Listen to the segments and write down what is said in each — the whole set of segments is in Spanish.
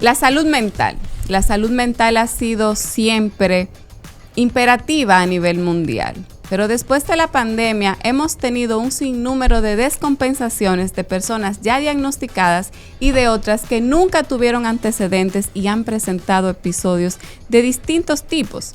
La salud mental. La salud mental ha sido siempre imperativa a nivel mundial. Pero después de la pandemia hemos tenido un sinnúmero de descompensaciones de personas ya diagnosticadas y de otras que nunca tuvieron antecedentes y han presentado episodios de distintos tipos.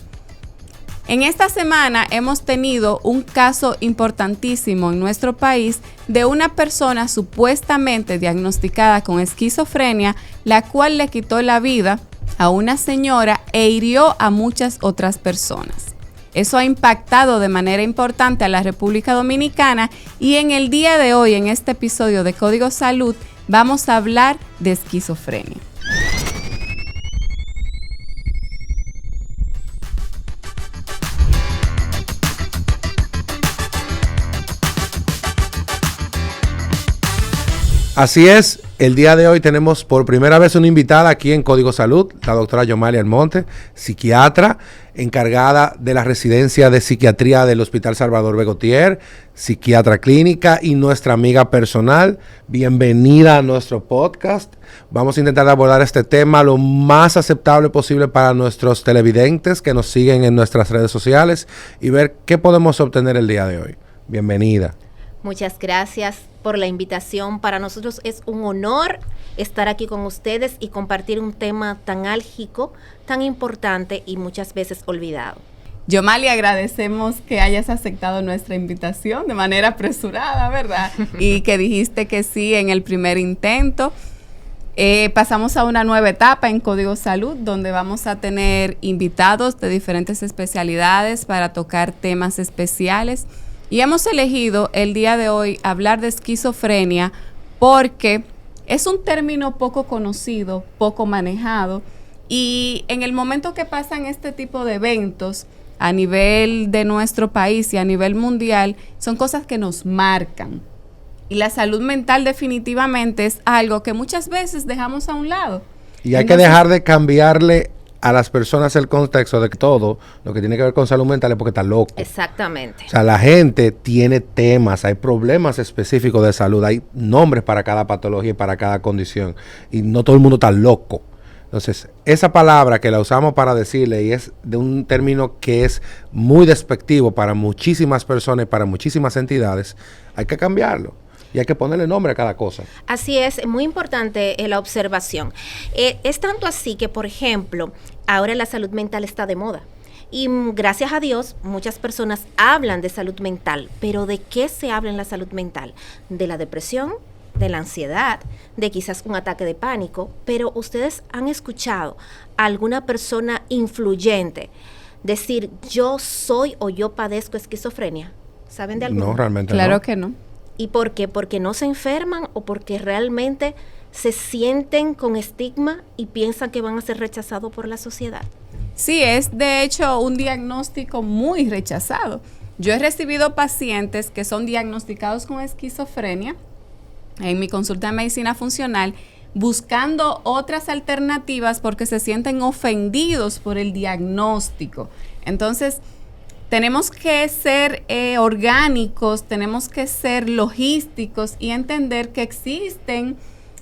En esta semana hemos tenido un caso importantísimo en nuestro país de una persona supuestamente diagnosticada con esquizofrenia, la cual le quitó la vida a una señora e hirió a muchas otras personas. Eso ha impactado de manera importante a la República Dominicana y en el día de hoy, en este episodio de Código Salud, vamos a hablar de esquizofrenia. Así es, el día de hoy tenemos por primera vez una invitada aquí en Código Salud, la doctora Yomalia Almonte, psiquiatra, encargada de la residencia de psiquiatría del Hospital Salvador Begotier, psiquiatra clínica y nuestra amiga personal. Bienvenida a nuestro podcast. Vamos a intentar abordar este tema lo más aceptable posible para nuestros televidentes que nos siguen en nuestras redes sociales y ver qué podemos obtener el día de hoy. Bienvenida. Muchas gracias por la invitación. Para nosotros es un honor estar aquí con ustedes y compartir un tema tan álgico, tan importante y muchas veces olvidado. Yomalia, agradecemos que hayas aceptado nuestra invitación de manera apresurada, ¿verdad? Y que dijiste que sí en el primer intento. Pasamos a una nueva etapa en Código Salud, donde vamos a tener invitados de diferentes especialidades para tocar temas especiales. Y hemos elegido el día de hoy hablar de esquizofrenia porque es un término poco conocido, poco manejado, y en el momento que pasan este tipo de eventos a nivel de nuestro país y a nivel mundial, son cosas que nos marcan. Y la salud mental definitivamente es algo que muchas veces dejamos a un lado. Y hay que dejar de cambiarle a las personas el contexto de todo lo que tiene que ver con salud mental es porque está loco. Exactamente. O sea, la gente tiene temas, hay problemas específicos de salud, hay nombres para cada patología y para cada condición. Y no todo el mundo está loco. Entonces, esa palabra que la usamos para decirle y es de un término que es muy despectivo para muchísimas personas y para muchísimas entidades, hay que cambiarlo. Y hay que ponerle nombre a cada cosa. Así es, muy importante la observación. Es tanto así que, por ejemplo, ahora la salud mental está de moda. Y gracias a Dios, muchas personas hablan de salud mental. Pero ¿de qué se habla en la salud mental? De la depresión, de la ansiedad, de quizás un ataque de pánico. Pero ¿ustedes han escuchado a alguna persona influyente decir yo soy o yo padezco esquizofrenia? ¿Saben de alguno? No, realmente Claro no. que no. ¿Y por qué? ¿Porque no se enferman o porque realmente se sienten con estigma y piensan que van a ser rechazados por la sociedad? Sí, es de hecho un diagnóstico muy rechazado. Yo he recibido pacientes que son diagnosticados con esquizofrenia en mi consulta de medicina funcional buscando otras alternativas porque se sienten ofendidos por el diagnóstico. Entonces, tenemos que ser orgánicos, tenemos que ser logísticos y entender que existen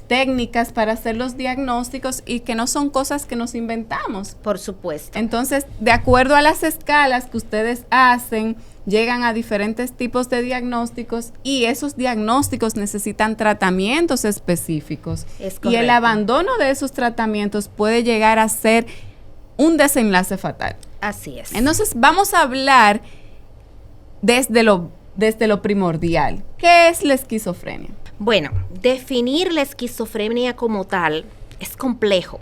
técnicas para hacer los diagnósticos y que no son cosas que nos inventamos. Por supuesto. Entonces, de acuerdo a las escalas que ustedes hacen, llegan a diferentes tipos de diagnósticos y esos diagnósticos necesitan tratamientos específicos. Es correcto. Y el abandono de esos tratamientos puede llegar a ser un desenlace fatal. Así es. Entonces, vamos a hablar desde lo primordial. ¿Qué es la esquizofrenia? Bueno, definir la esquizofrenia como tal es complejo,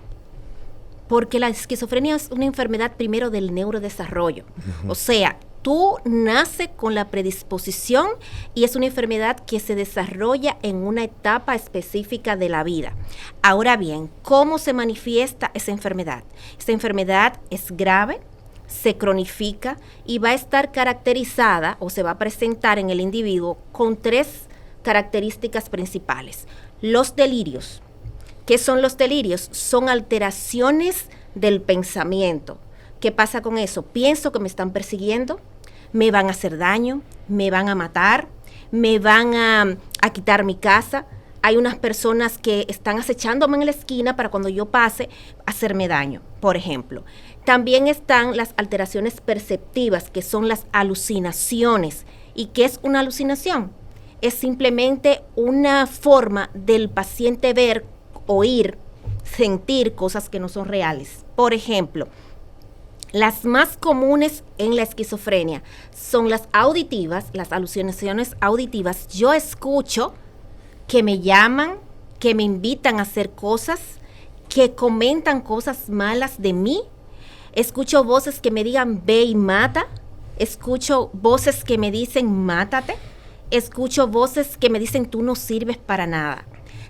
porque la esquizofrenia es una enfermedad primero del neurodesarrollo. O sea, tú naces con la predisposición y es una enfermedad que se desarrolla en una etapa específica de la vida. Ahora bien, ¿cómo se manifiesta esa enfermedad? Esta enfermedad es grave, se cronifica y va a estar caracterizada o se va a presentar en el individuo con 3 características principales. Los delirios. ¿Qué son los delirios? Son alteraciones del pensamiento. ¿Qué pasa con eso? Pienso que me están persiguiendo, me van a hacer daño, me van a matar, me van a quitar mi casa. Hay unas personas que están acechándome en la esquina para cuando yo pase hacerme daño, por ejemplo. También están las alteraciones perceptivas, que son las alucinaciones. ¿Y qué es una alucinación? Es simplemente una forma del paciente ver, oír, sentir cosas que no son reales. Por ejemplo, las más comunes en la esquizofrenia son las auditivas, las alucinaciones auditivas. Yo escucho que me llaman, que me invitan a hacer cosas, que comentan cosas malas de mí. Escucho voces que me digan ve y mata. Escucho voces que me dicen mátate. Escucho voces que me dicen tú no sirves para nada.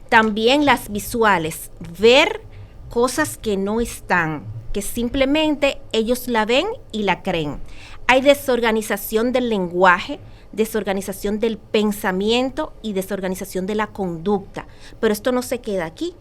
También las visuales, ver cosas que no están, que simplemente ellos la ven y la creen. Hay desorganización del lenguaje, desorganización del pensamiento y desorganización de la conducta. Pero esto no se queda aquí.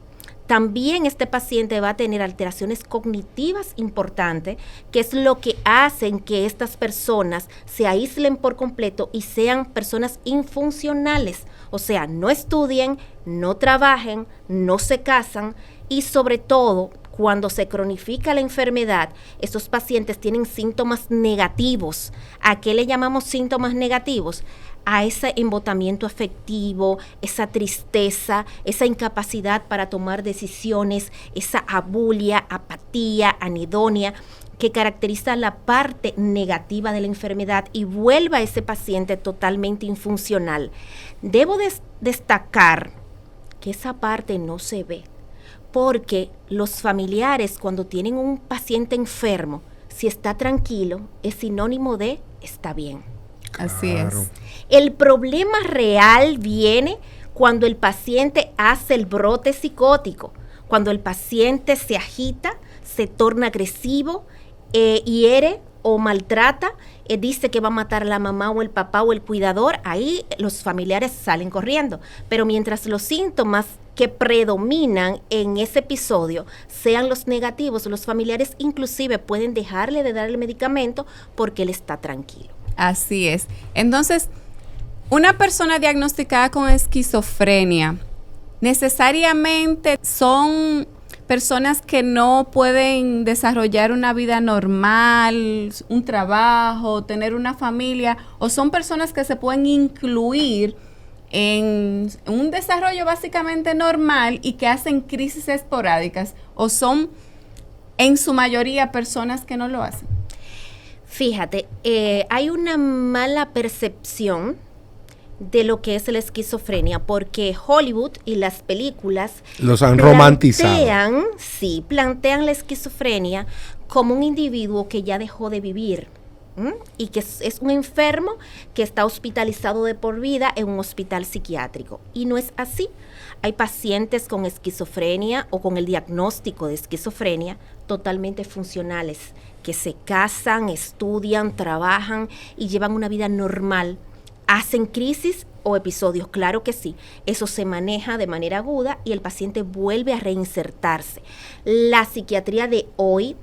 También este paciente va a tener alteraciones cognitivas importantes, que es lo que hacen que estas personas se aíslen por completo y sean personas infuncionales. O sea, no estudien, no trabajen, no se casan y sobre todo, cuando se cronifica la enfermedad, estos pacientes tienen síntomas negativos. ¿A qué le llamamos síntomas negativos? A ese embotamiento afectivo, esa tristeza, esa incapacidad para tomar decisiones, esa abulia, apatía, anedonia, que caracteriza la parte negativa de la enfermedad y vuelve a ese paciente totalmente infuncional. Debo destacar que esa parte no se ve, porque los familiares, cuando tienen un paciente enfermo, si está tranquilo, es sinónimo de está bien. Así es. El problema real viene cuando el paciente hace el brote psicótico, cuando el paciente se agita, se torna agresivo, hiere o maltrata, dice que va a matar a la mamá o el papá o el cuidador, ahí los familiares salen corriendo. Pero mientras los síntomas que predominan en ese episodio sean los negativos, los familiares inclusive pueden dejarle de dar el medicamento porque él está tranquilo. Así es. Entonces, una persona diagnosticada con esquizofrenia, necesariamente son personas que no pueden desarrollar una vida normal, un trabajo, tener una familia, o son personas que se pueden incluir en un desarrollo básicamente normal y que hacen crisis esporádicas, o son en su mayoría personas que no lo hacen. Fíjate, hay una mala percepción de lo que es la esquizofrenia, porque Hollywood y las películas los han romantizado. Plantean la esquizofrenia como un individuo que ya dejó de vivir, y que es un enfermo que está hospitalizado de por vida en un hospital psiquiátrico. Y no es así. Hay pacientes con esquizofrenia o con el diagnóstico de esquizofrenia totalmente funcionales, que se casan, estudian, trabajan y llevan una vida normal. ¿Hacen crisis o episodios? Claro que sí. Eso se maneja de manera aguda y el paciente vuelve a reinsertarse. La psiquiatría de hoy,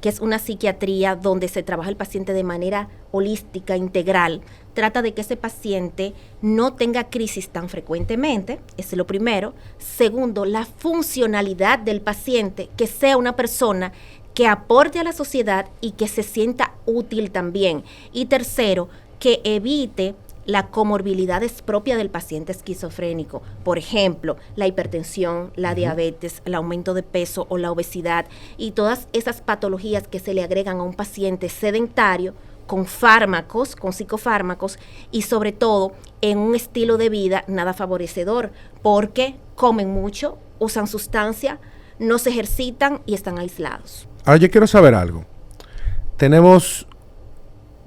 que es una psiquiatría donde se trabaja el paciente de manera holística, integral, trata de que ese paciente no tenga crisis tan frecuentemente, es lo primero. Segundo, la funcionalidad del paciente, que sea una persona que aporte a la sociedad y que se sienta útil también. Y tercero, que evite las comorbilidades propias del paciente esquizofrénico. Por ejemplo, la hipertensión, la diabetes, el aumento de peso o la obesidad y todas esas patologías que se le agregan a un paciente sedentario con fármacos, con psicofármacos y sobre todo en un estilo de vida nada favorecedor, porque comen mucho, usan sustancia, no se ejercitan y están aislados. Ahora yo quiero saber algo. Tenemos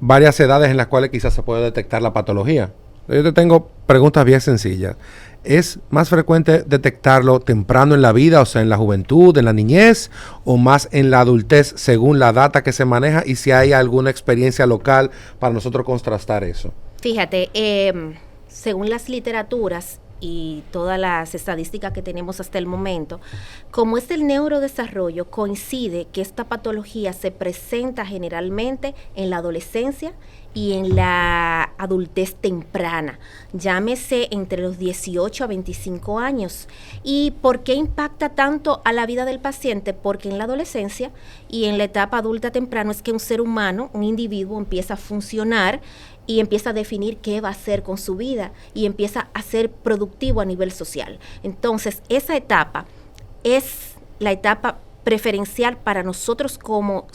varias edades en las cuales quizás se puede detectar la patología. Yo te tengo preguntas bien sencillas. ¿Es más frecuente detectarlo temprano en la vida, o sea, en la juventud, en la niñez, o más en la adultez, según la data que se maneja, y si hay alguna experiencia local para nosotros contrastar eso? Fíjate, según las literaturas y todas las estadísticas que tenemos hasta el momento, como es el neurodesarrollo, coincide que esta patología se presenta generalmente en la adolescencia y en la adultez temprana, llámese entre los 18 a 25 años. ¿Y por qué impacta tanto a la vida del paciente? Porque en la adolescencia y en la etapa adulta temprana es que un ser humano, un individuo, empieza a funcionar y empieza a definir qué va a hacer con su vida y empieza a ser productivo a nivel social. Entonces, esa etapa es la etapa preferencial para nosotros como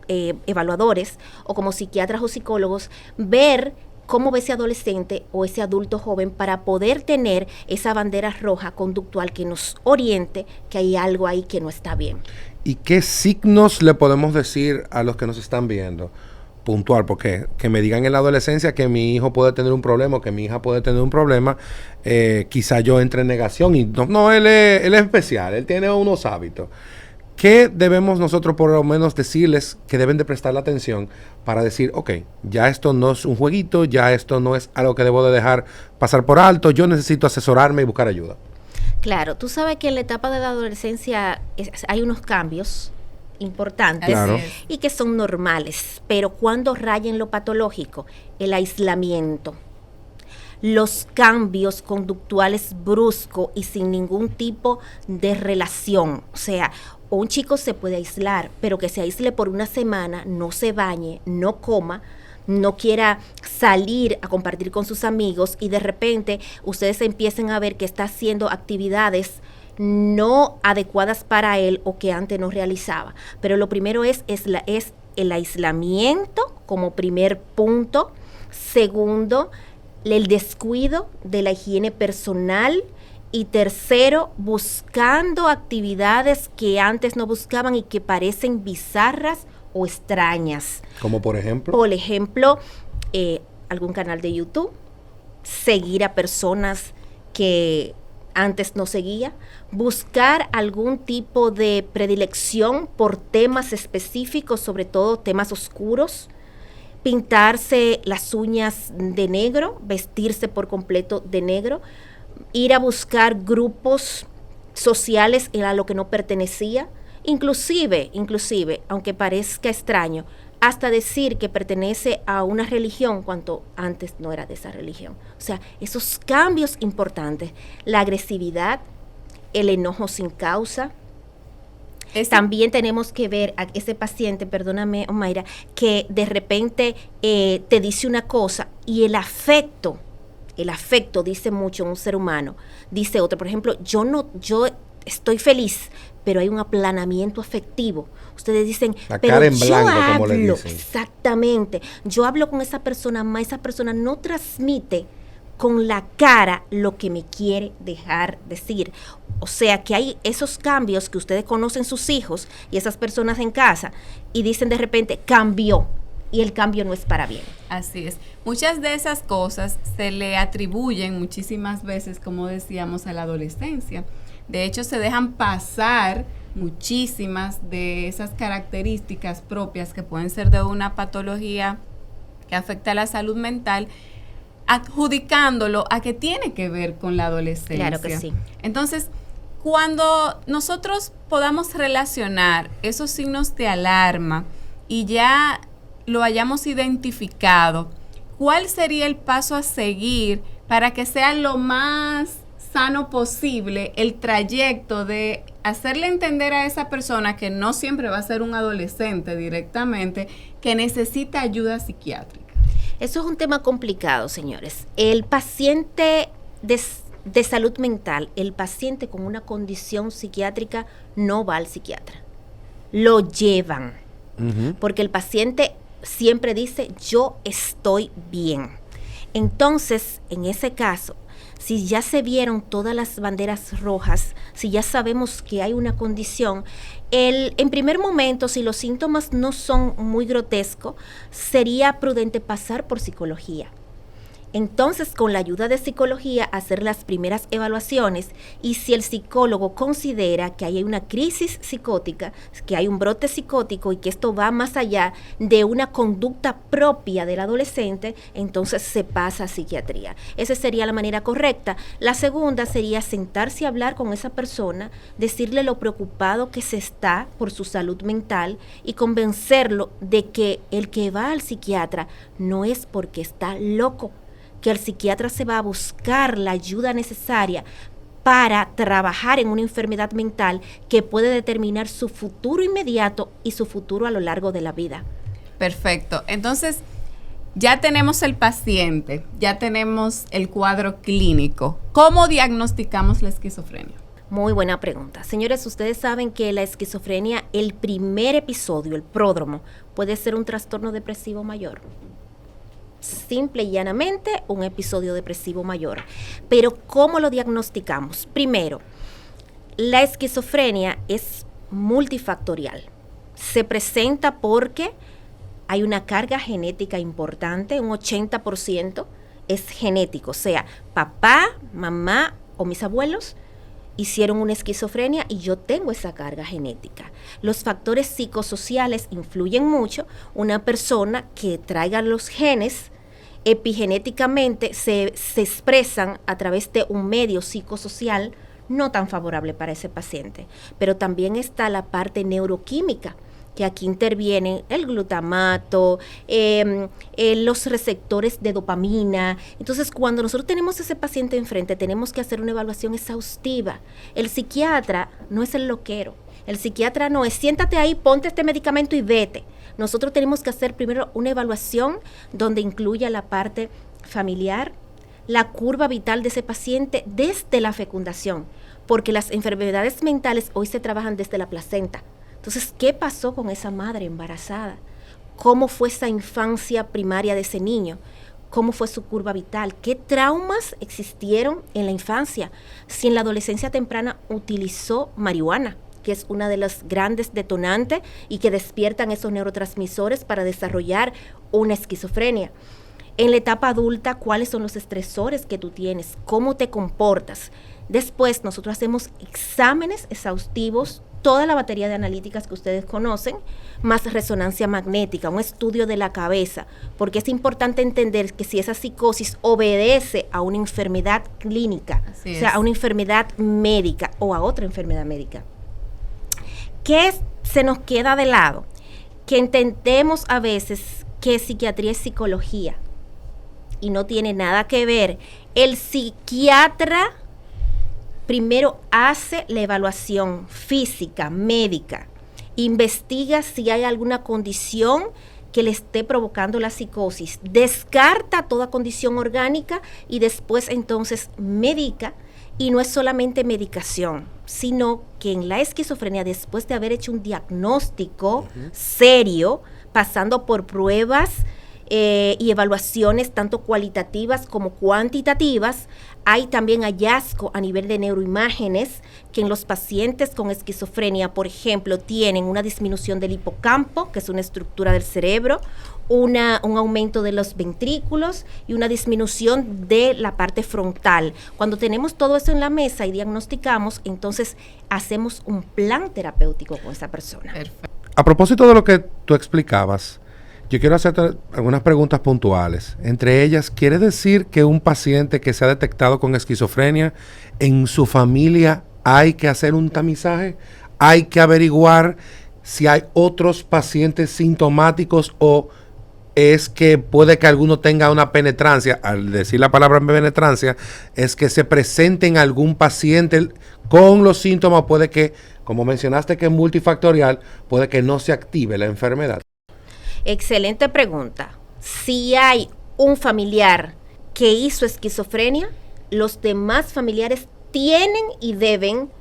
evaluadores o como psiquiatras o psicólogos, ver cómo ve ese adolescente o ese adulto joven para poder tener esa bandera roja conductual que nos oriente que hay algo ahí que no está bien. ¿Y qué signos le podemos decir a los que nos están viendo? Puntual, porque que me digan en la adolescencia que mi hijo puede tener un problema o que mi hija puede tener un problema, quizá yo entre en negación y él es especial, él tiene unos hábitos. ¿Qué debemos nosotros por lo menos decirles que deben de prestar la atención para decir, ok, ya esto no es un jueguito, ya esto no es algo que debo de dejar pasar por alto, yo necesito asesorarme y buscar ayuda? Claro, tú sabes que en la etapa de la adolescencia hay unos cambios importantes, claro, y que son normales, pero cuando raya en lo patológico, el aislamiento, los cambios conductuales bruscos y sin ningún tipo de relación, o sea, un chico se puede aislar, pero que se aísle por una semana, no se bañe, no coma, no quiera salir a compartir con sus amigos y de repente ustedes empiecen a ver que está haciendo actividades no adecuadas para él o que antes no realizaba. Pero lo primero es el aislamiento como primer punto. Segundo, el descuido de la higiene personal. Y tercero, buscando actividades que antes no buscaban y que parecen bizarras o extrañas. ¿Como por ejemplo? Por ejemplo, algún canal de YouTube, seguir a personas que antes no seguía, buscar algún tipo de predilección por temas específicos, sobre todo temas oscuros, pintarse las uñas de negro, vestirse por completo de negro, ir a buscar grupos sociales a lo que no pertenecía, inclusive, aunque parezca extraño, hasta decir que pertenece a una religión cuando antes no era de esa religión. O sea, esos cambios importantes, la agresividad, el enojo sin causa. También tenemos que ver a ese paciente, perdóname, Omaira, que de repente te dice una cosa y el afecto dice mucho en un ser humano, dice otro. Por ejemplo, yo estoy feliz, pero hay un aplanamiento afectivo. Ustedes dicen, la pero cara en yo blanco, hablo, como le dicen. Exactamente, yo hablo con esa persona, más esa persona no transmite con la cara lo que me quiere dejar decir. O sea que hay esos cambios que ustedes conocen sus hijos y esas personas en casa y dicen de repente, cambió. Y el cambio no es para bien. Así es. Muchas de esas cosas se le atribuyen muchísimas veces, como decíamos, a la adolescencia. De hecho, se dejan pasar muchísimas de esas características propias que pueden ser de una patología que afecta a la salud mental, adjudicándolo a que tiene que ver con la adolescencia. Claro que sí. Entonces, cuando nosotros podamos relacionar esos signos de alarma y ya lo hayamos identificado, ¿cuál sería el paso a seguir para que sea lo más sano posible el trayecto de hacerle entender a esa persona que no siempre va a ser un adolescente directamente, que necesita ayuda psiquiátrica? Eso es un tema complicado, señores. El paciente de salud mental, el paciente con una condición psiquiátrica no va al psiquiatra. Lo llevan. Porque el paciente siempre dice, yo estoy bien. Entonces, en ese caso, si ya se vieron todas las banderas rojas, si ya sabemos que hay una condición, en primer momento, si los síntomas no son muy grotescos, sería prudente pasar por psicología. Entonces, con la ayuda de psicología, hacer las primeras evaluaciones, y si el psicólogo considera que hay una crisis psicótica, que hay un brote psicótico y que esto va más allá de una conducta propia del adolescente, entonces se pasa a psiquiatría. Esa sería la manera correcta. La segunda sería sentarse a hablar con esa persona, decirle lo preocupado que se está por su salud mental y convencerlo de que el que va al psiquiatra no es porque está loco, que el psiquiatra se va a buscar la ayuda necesaria para trabajar en una enfermedad mental que puede determinar su futuro inmediato y su futuro a lo largo de la vida. Perfecto. Entonces, ya tenemos el paciente, ya tenemos el cuadro clínico. ¿Cómo diagnosticamos la esquizofrenia? Muy buena pregunta. Señores, ustedes saben que la esquizofrenia, el primer episodio, el pródromo, puede ser un trastorno depresivo mayor. Simple y llanamente un episodio depresivo mayor. Pero ¿cómo lo diagnosticamos? Primero, la esquizofrenia es multifactorial. Se presenta porque hay una carga genética importante, un 80% es genético, o sea, papá, mamá o mis abuelos hicieron una esquizofrenia y yo tengo esa carga genética. Los factores psicosociales influyen mucho. Una persona que traiga los genes epigenéticamente se expresan a través de un medio psicosocial no tan favorable para ese paciente. Pero también está la parte neuroquímica, que aquí intervienen el glutamato, los receptores de dopamina. Entonces, cuando nosotros tenemos ese paciente enfrente, tenemos que hacer una evaluación exhaustiva. El psiquiatra no es el loquero. El psiquiatra no es, siéntate ahí, ponte este medicamento y vete. Nosotros tenemos que hacer primero una evaluación donde incluya la parte familiar, la curva vital de ese paciente desde la fecundación, porque las enfermedades mentales hoy se trabajan desde la placenta. Entonces, ¿qué pasó con esa madre embarazada? ¿Cómo fue esa infancia primaria de ese niño? ¿Cómo fue su curva vital? ¿Qué traumas existieron en la infancia? Si en la adolescencia temprana utilizó marihuana, que es una de las grandes detonantes y que despiertan esos neurotransmisores para desarrollar una esquizofrenia. En la etapa adulta, ¿cuáles son los estresores que tú tienes? ¿Cómo te comportas? Después nosotros hacemos exámenes exhaustivos, toda la batería de analíticas que ustedes conocen, más resonancia magnética, un estudio de la cabeza, porque es importante entender que si esa psicosis obedece a una enfermedad clínica, o sea, a una enfermedad médica o a otra enfermedad médica. ¿Qué se nos queda de lado? Que entendemos a veces que psiquiatría es psicología y no tiene nada que ver. El psiquiatra primero hace la evaluación física, médica, investiga si hay alguna condición que le esté provocando la psicosis, descarta toda condición orgánica y después entonces medica. Y no es solamente medicación, sino que en la esquizofrenia, después de haber hecho un diagnóstico serio, pasando por pruebas y evaluaciones tanto cualitativas como cuantitativas, hay también hallazgo a nivel de neuroimágenes que en los pacientes con esquizofrenia, por ejemplo, tienen una disminución del hipocampo, que es una estructura del cerebro, un aumento de los ventrículos y una disminución de la parte frontal. Cuando tenemos todo eso en la mesa y diagnosticamos, entonces hacemos un plan terapéutico con esa persona. Perfecto. A propósito de lo que tú explicabas, yo quiero hacerte algunas preguntas puntuales. Entre ellas, ¿quiere decir que un paciente que se ha detectado con esquizofrenia, en su familia hay que hacer un tamizaje? ¿Hay que averiguar si hay otros pacientes sintomáticos o es que puede que alguno tenga una penetrancia? Al decir la palabra penetrancia, es que se presente en algún paciente con los síntomas, puede que, como mencionaste que es multifactorial, puede que no se active la enfermedad. Excelente pregunta. Si hay un familiar que hizo esquizofrenia, los demás familiares tienen y deben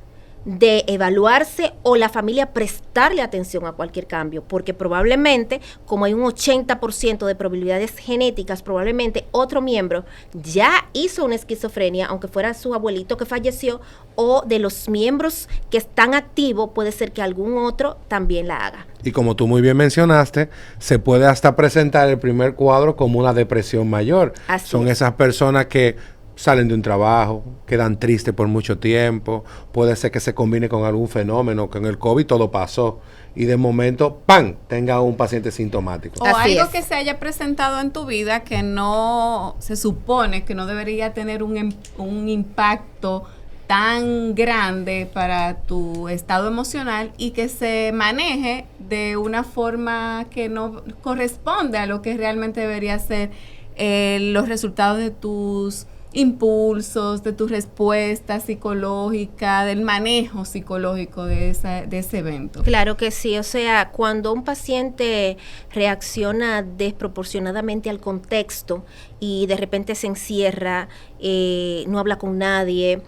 de evaluarse o la familia prestarle atención a cualquier cambio, porque probablemente, como hay un 80% de probabilidades genéticas, probablemente otro miembro ya hizo una esquizofrenia, aunque fuera su abuelito que falleció, o de los miembros que están activos, puede ser que algún otro también la haga. Y como tú muy bien mencionaste, se puede hasta presentar el primer cuadro como una depresión mayor. Son esas personas que salen de un trabajo, quedan tristes por mucho tiempo, puede ser que se combine con algún fenómeno, que en el COVID todo pasó, y de momento, ¡pam!, tenga un paciente sintomático. O algo que se haya presentado en tu vida que no, se supone que no debería tener un impacto tan grande para tu estado emocional y que se maneje de una forma que no corresponde a lo que realmente debería ser los resultados de tus impulsos, de tu respuesta psicológica, del manejo psicológico de ese evento. Claro que sí, o sea, cuando un paciente reacciona desproporcionadamente al contexto y de repente se encierra, no habla con nadie,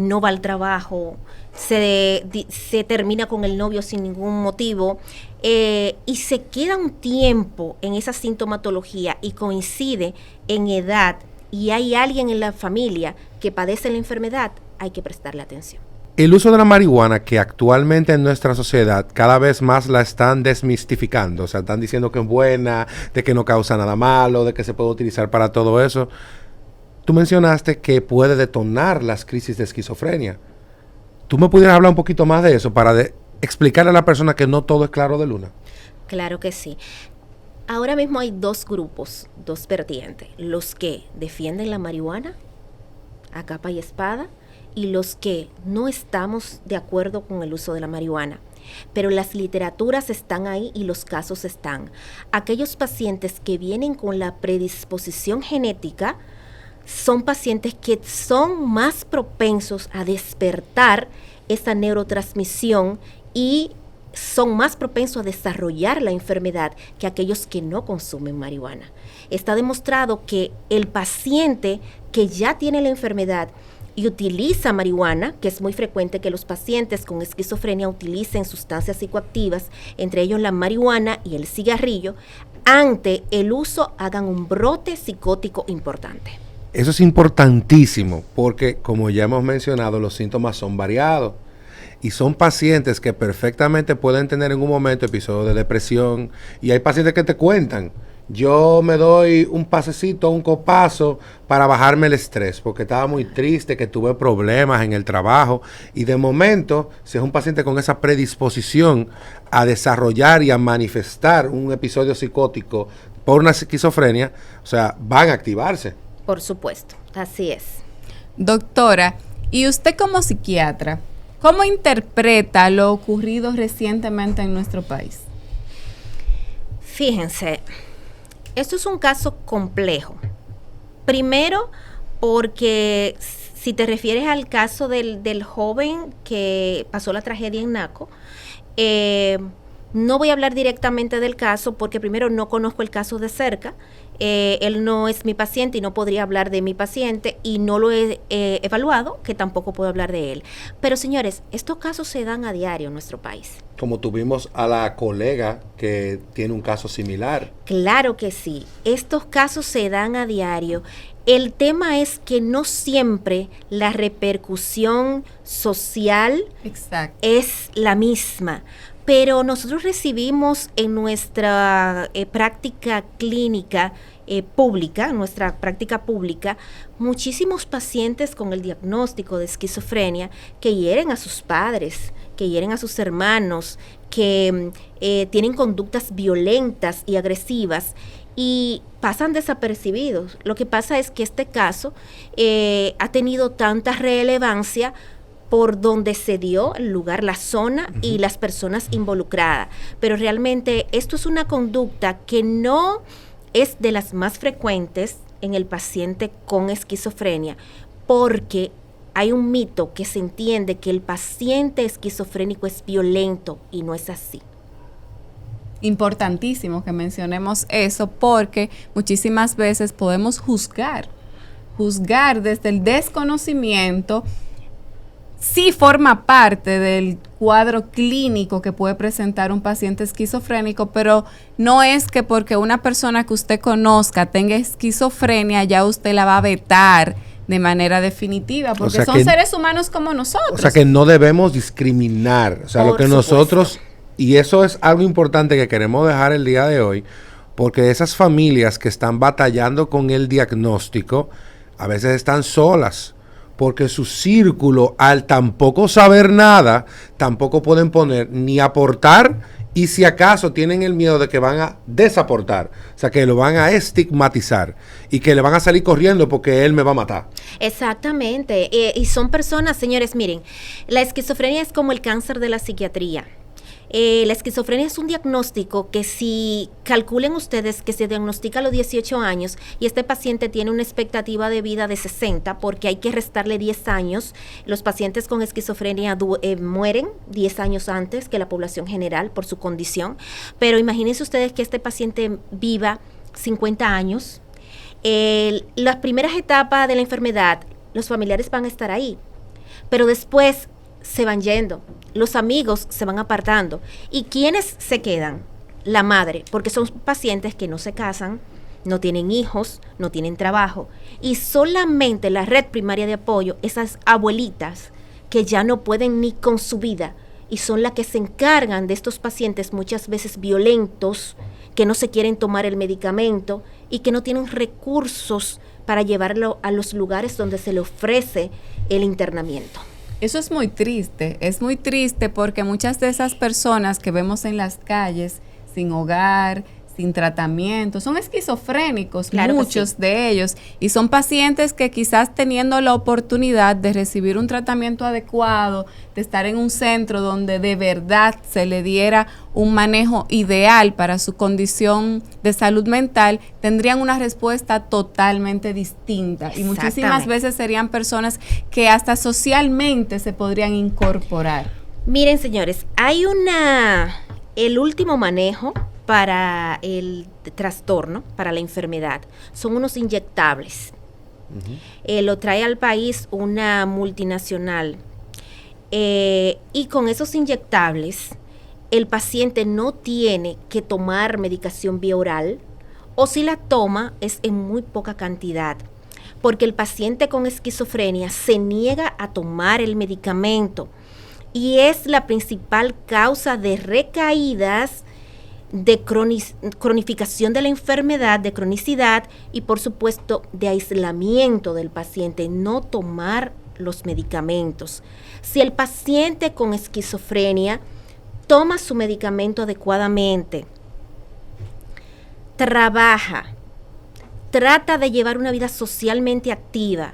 no va al trabajo, se termina con el novio sin ningún motivo, y se queda un tiempo en esa sintomatología y coincide en edad, y hay alguien en la familia que padece la enfermedad, hay que prestarle atención. El uso de la marihuana, que actualmente en nuestra sociedad cada vez más la están desmistificando, o sea, están diciendo que es buena, de que no causa nada malo, de que se puede utilizar para todo eso. Tú mencionaste que puede detonar las crisis de esquizofrenia. ¿Tú me pudieras hablar un poquito más de eso para explicarle a la persona que no todo es claro de luna? Claro que sí. Ahora mismo hay dos grupos, dos vertientes. Los que defienden la marihuana a capa y espada y los que no estamos de acuerdo con el uso de la marihuana. Pero las literaturas están ahí y los casos están. Aquellos pacientes que vienen con la predisposición genética son pacientes que son más propensos a despertar esa neurotransmisión y son más propensos a desarrollar la enfermedad que aquellos que no consumen marihuana. Está demostrado que el paciente que ya tiene la enfermedad y utiliza marihuana, que es muy frecuente que los pacientes con esquizofrenia utilicen sustancias psicoactivas, entre ellos la marihuana y el cigarrillo, ante el uso hagan un brote psicótico importante. Eso es importantísimo porque, como ya hemos mencionado, los síntomas son variados. Y son pacientes que perfectamente pueden tener en un momento episodios de depresión. Y hay pacientes que te cuentan, yo me doy un pasecito, un copazo para bajarme el estrés, porque estaba muy triste, que tuve problemas en el trabajo. Y de momento, si es un paciente con esa predisposición a desarrollar y a manifestar un episodio psicótico por una esquizofrenia, o sea, van a activarse. Por supuesto, así es. Doctora, ¿y usted como psiquiatra, cómo interpreta lo ocurrido recientemente en nuestro país? Fíjense, esto es un caso complejo. Primero, porque si te refieres al caso del joven que pasó la tragedia en Naco, no voy a hablar directamente del caso porque primero no conozco el caso de cerca. Él no es mi paciente y no podría hablar de mi paciente y no lo he evaluado, que tampoco puedo hablar de él. Pero señores, estos casos se dan a diario en nuestro país. Como tuvimos a la colega que tiene un caso similar. Claro que sí, estos casos se dan a diario. El tema es que no siempre la repercusión social es la misma. Pero nosotros recibimos en nuestra práctica clínica pública, muchísimos pacientes con el diagnóstico de esquizofrenia que hieren a sus padres, que hieren a sus hermanos, que tienen conductas violentas y agresivas y pasan desapercibidos. Lo que pasa es que este caso ha tenido tanta relevancia por donde se dio el lugar, la zona y las personas involucradas. Pero realmente esto es una conducta que no es de las más frecuentes en el paciente con esquizofrenia, porque hay un mito que se entiende que el paciente esquizofrénico es violento y no es así. Importantísimo que mencionemos eso porque muchísimas veces podemos juzgar desde el desconocimiento sí forma parte del cuadro clínico que puede presentar un paciente esquizofrénico, pero no es que porque una persona que usted conozca tenga esquizofrenia ya usted la va a vetar de manera definitiva, porque son seres humanos como nosotros. O sea que no debemos discriminar, o sea, lo que nosotros, y eso es algo importante que queremos dejar el día de hoy, porque esas familias que están batallando con el diagnóstico, a veces están solas, porque su círculo, al tampoco saber nada, tampoco pueden poner ni aportar, y si acaso tienen el miedo de que van a desaportar, o sea, que lo van a estigmatizar y que le van a salir corriendo porque él me va a matar. Exactamente, y son personas, señores, miren, la esquizofrenia es como el cáncer de la psiquiatría. La esquizofrenia es un diagnóstico que si calculen ustedes que se diagnostica a los 18 años y este paciente tiene una expectativa de vida de 60 porque hay que restarle 10 años, los pacientes con esquizofrenia mueren 10 años antes que la población general por su condición, pero imagínense ustedes que este paciente viva 50 años, las primeras etapas de la enfermedad, los familiares van a estar ahí, pero después se van yendo, los amigos se van apartando. ¿Y quiénes se quedan? La madre, porque son pacientes que no se casan, no tienen hijos, no tienen trabajo. Y solamente la red primaria de apoyo, esas abuelitas que ya no pueden ni con su vida, y son las que se encargan de estos pacientes muchas veces violentos, que no se quieren tomar el medicamento y que no tienen recursos para llevarlo a los lugares donde se le ofrece el internamiento. Eso es muy triste porque muchas de esas personas que vemos en las calles sin hogar, sin tratamiento, son esquizofrénicos, claro, muchos de ellos, y son pacientes que quizás teniendo la oportunidad de recibir un tratamiento adecuado, de estar en un centro donde de verdad se le diera un manejo ideal para su condición de salud mental, tendrían una respuesta totalmente distinta. Y muchísimas veces serían personas que hasta socialmente se podrían incorporar. Miren, señores, hay el último manejo para el trastorno, para la enfermedad, son unos inyectables. Lo trae al país una multinacional. Y con esos inyectables, el paciente no tiene que tomar medicación vía oral, o si la toma es en muy poca cantidad, porque el paciente con esquizofrenia se niega a tomar el medicamento y es la principal causa de recaídas, de cronificación de la enfermedad, de cronicidad y por supuesto de aislamiento del paciente, no tomar los medicamentos. Si el paciente con esquizofrenia toma su medicamento adecuadamente, trabaja, trata de llevar una vida socialmente activa,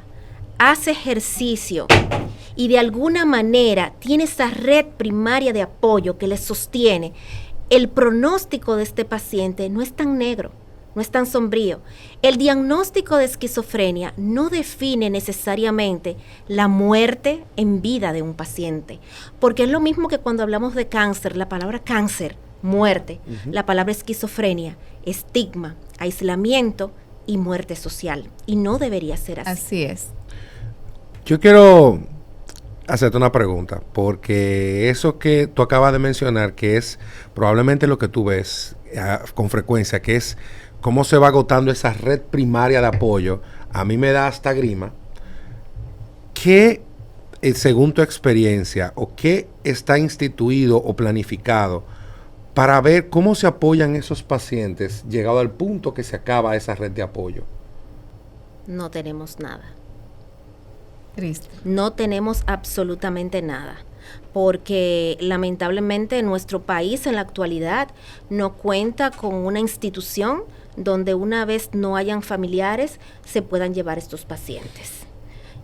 hace ejercicio y de alguna manera tiene esa red primaria de apoyo que le sostiene, el pronóstico de este paciente no es tan negro, no es tan sombrío. El diagnóstico de esquizofrenia no define necesariamente la muerte en vida de un paciente, porque es lo mismo que cuando hablamos de cáncer, la palabra cáncer, muerte, la palabra esquizofrenia, estigma, aislamiento y muerte social, y no debería ser así. Así es. Yo quiero hacerte una pregunta, porque eso que tú acabas de mencionar, que es probablemente lo que tú ves con frecuencia, que es cómo se va agotando esa red primaria de apoyo, a mí me da hasta grima. ¿Qué, según tu experiencia, o qué está instituido o planificado para ver cómo se apoyan esos pacientes llegado al punto que se acaba esa red de apoyo? No tenemos nada. Triste. No tenemos absolutamente nada, porque lamentablemente nuestro país en la actualidad no cuenta con una institución donde una vez no hayan familiares se puedan llevar estos pacientes.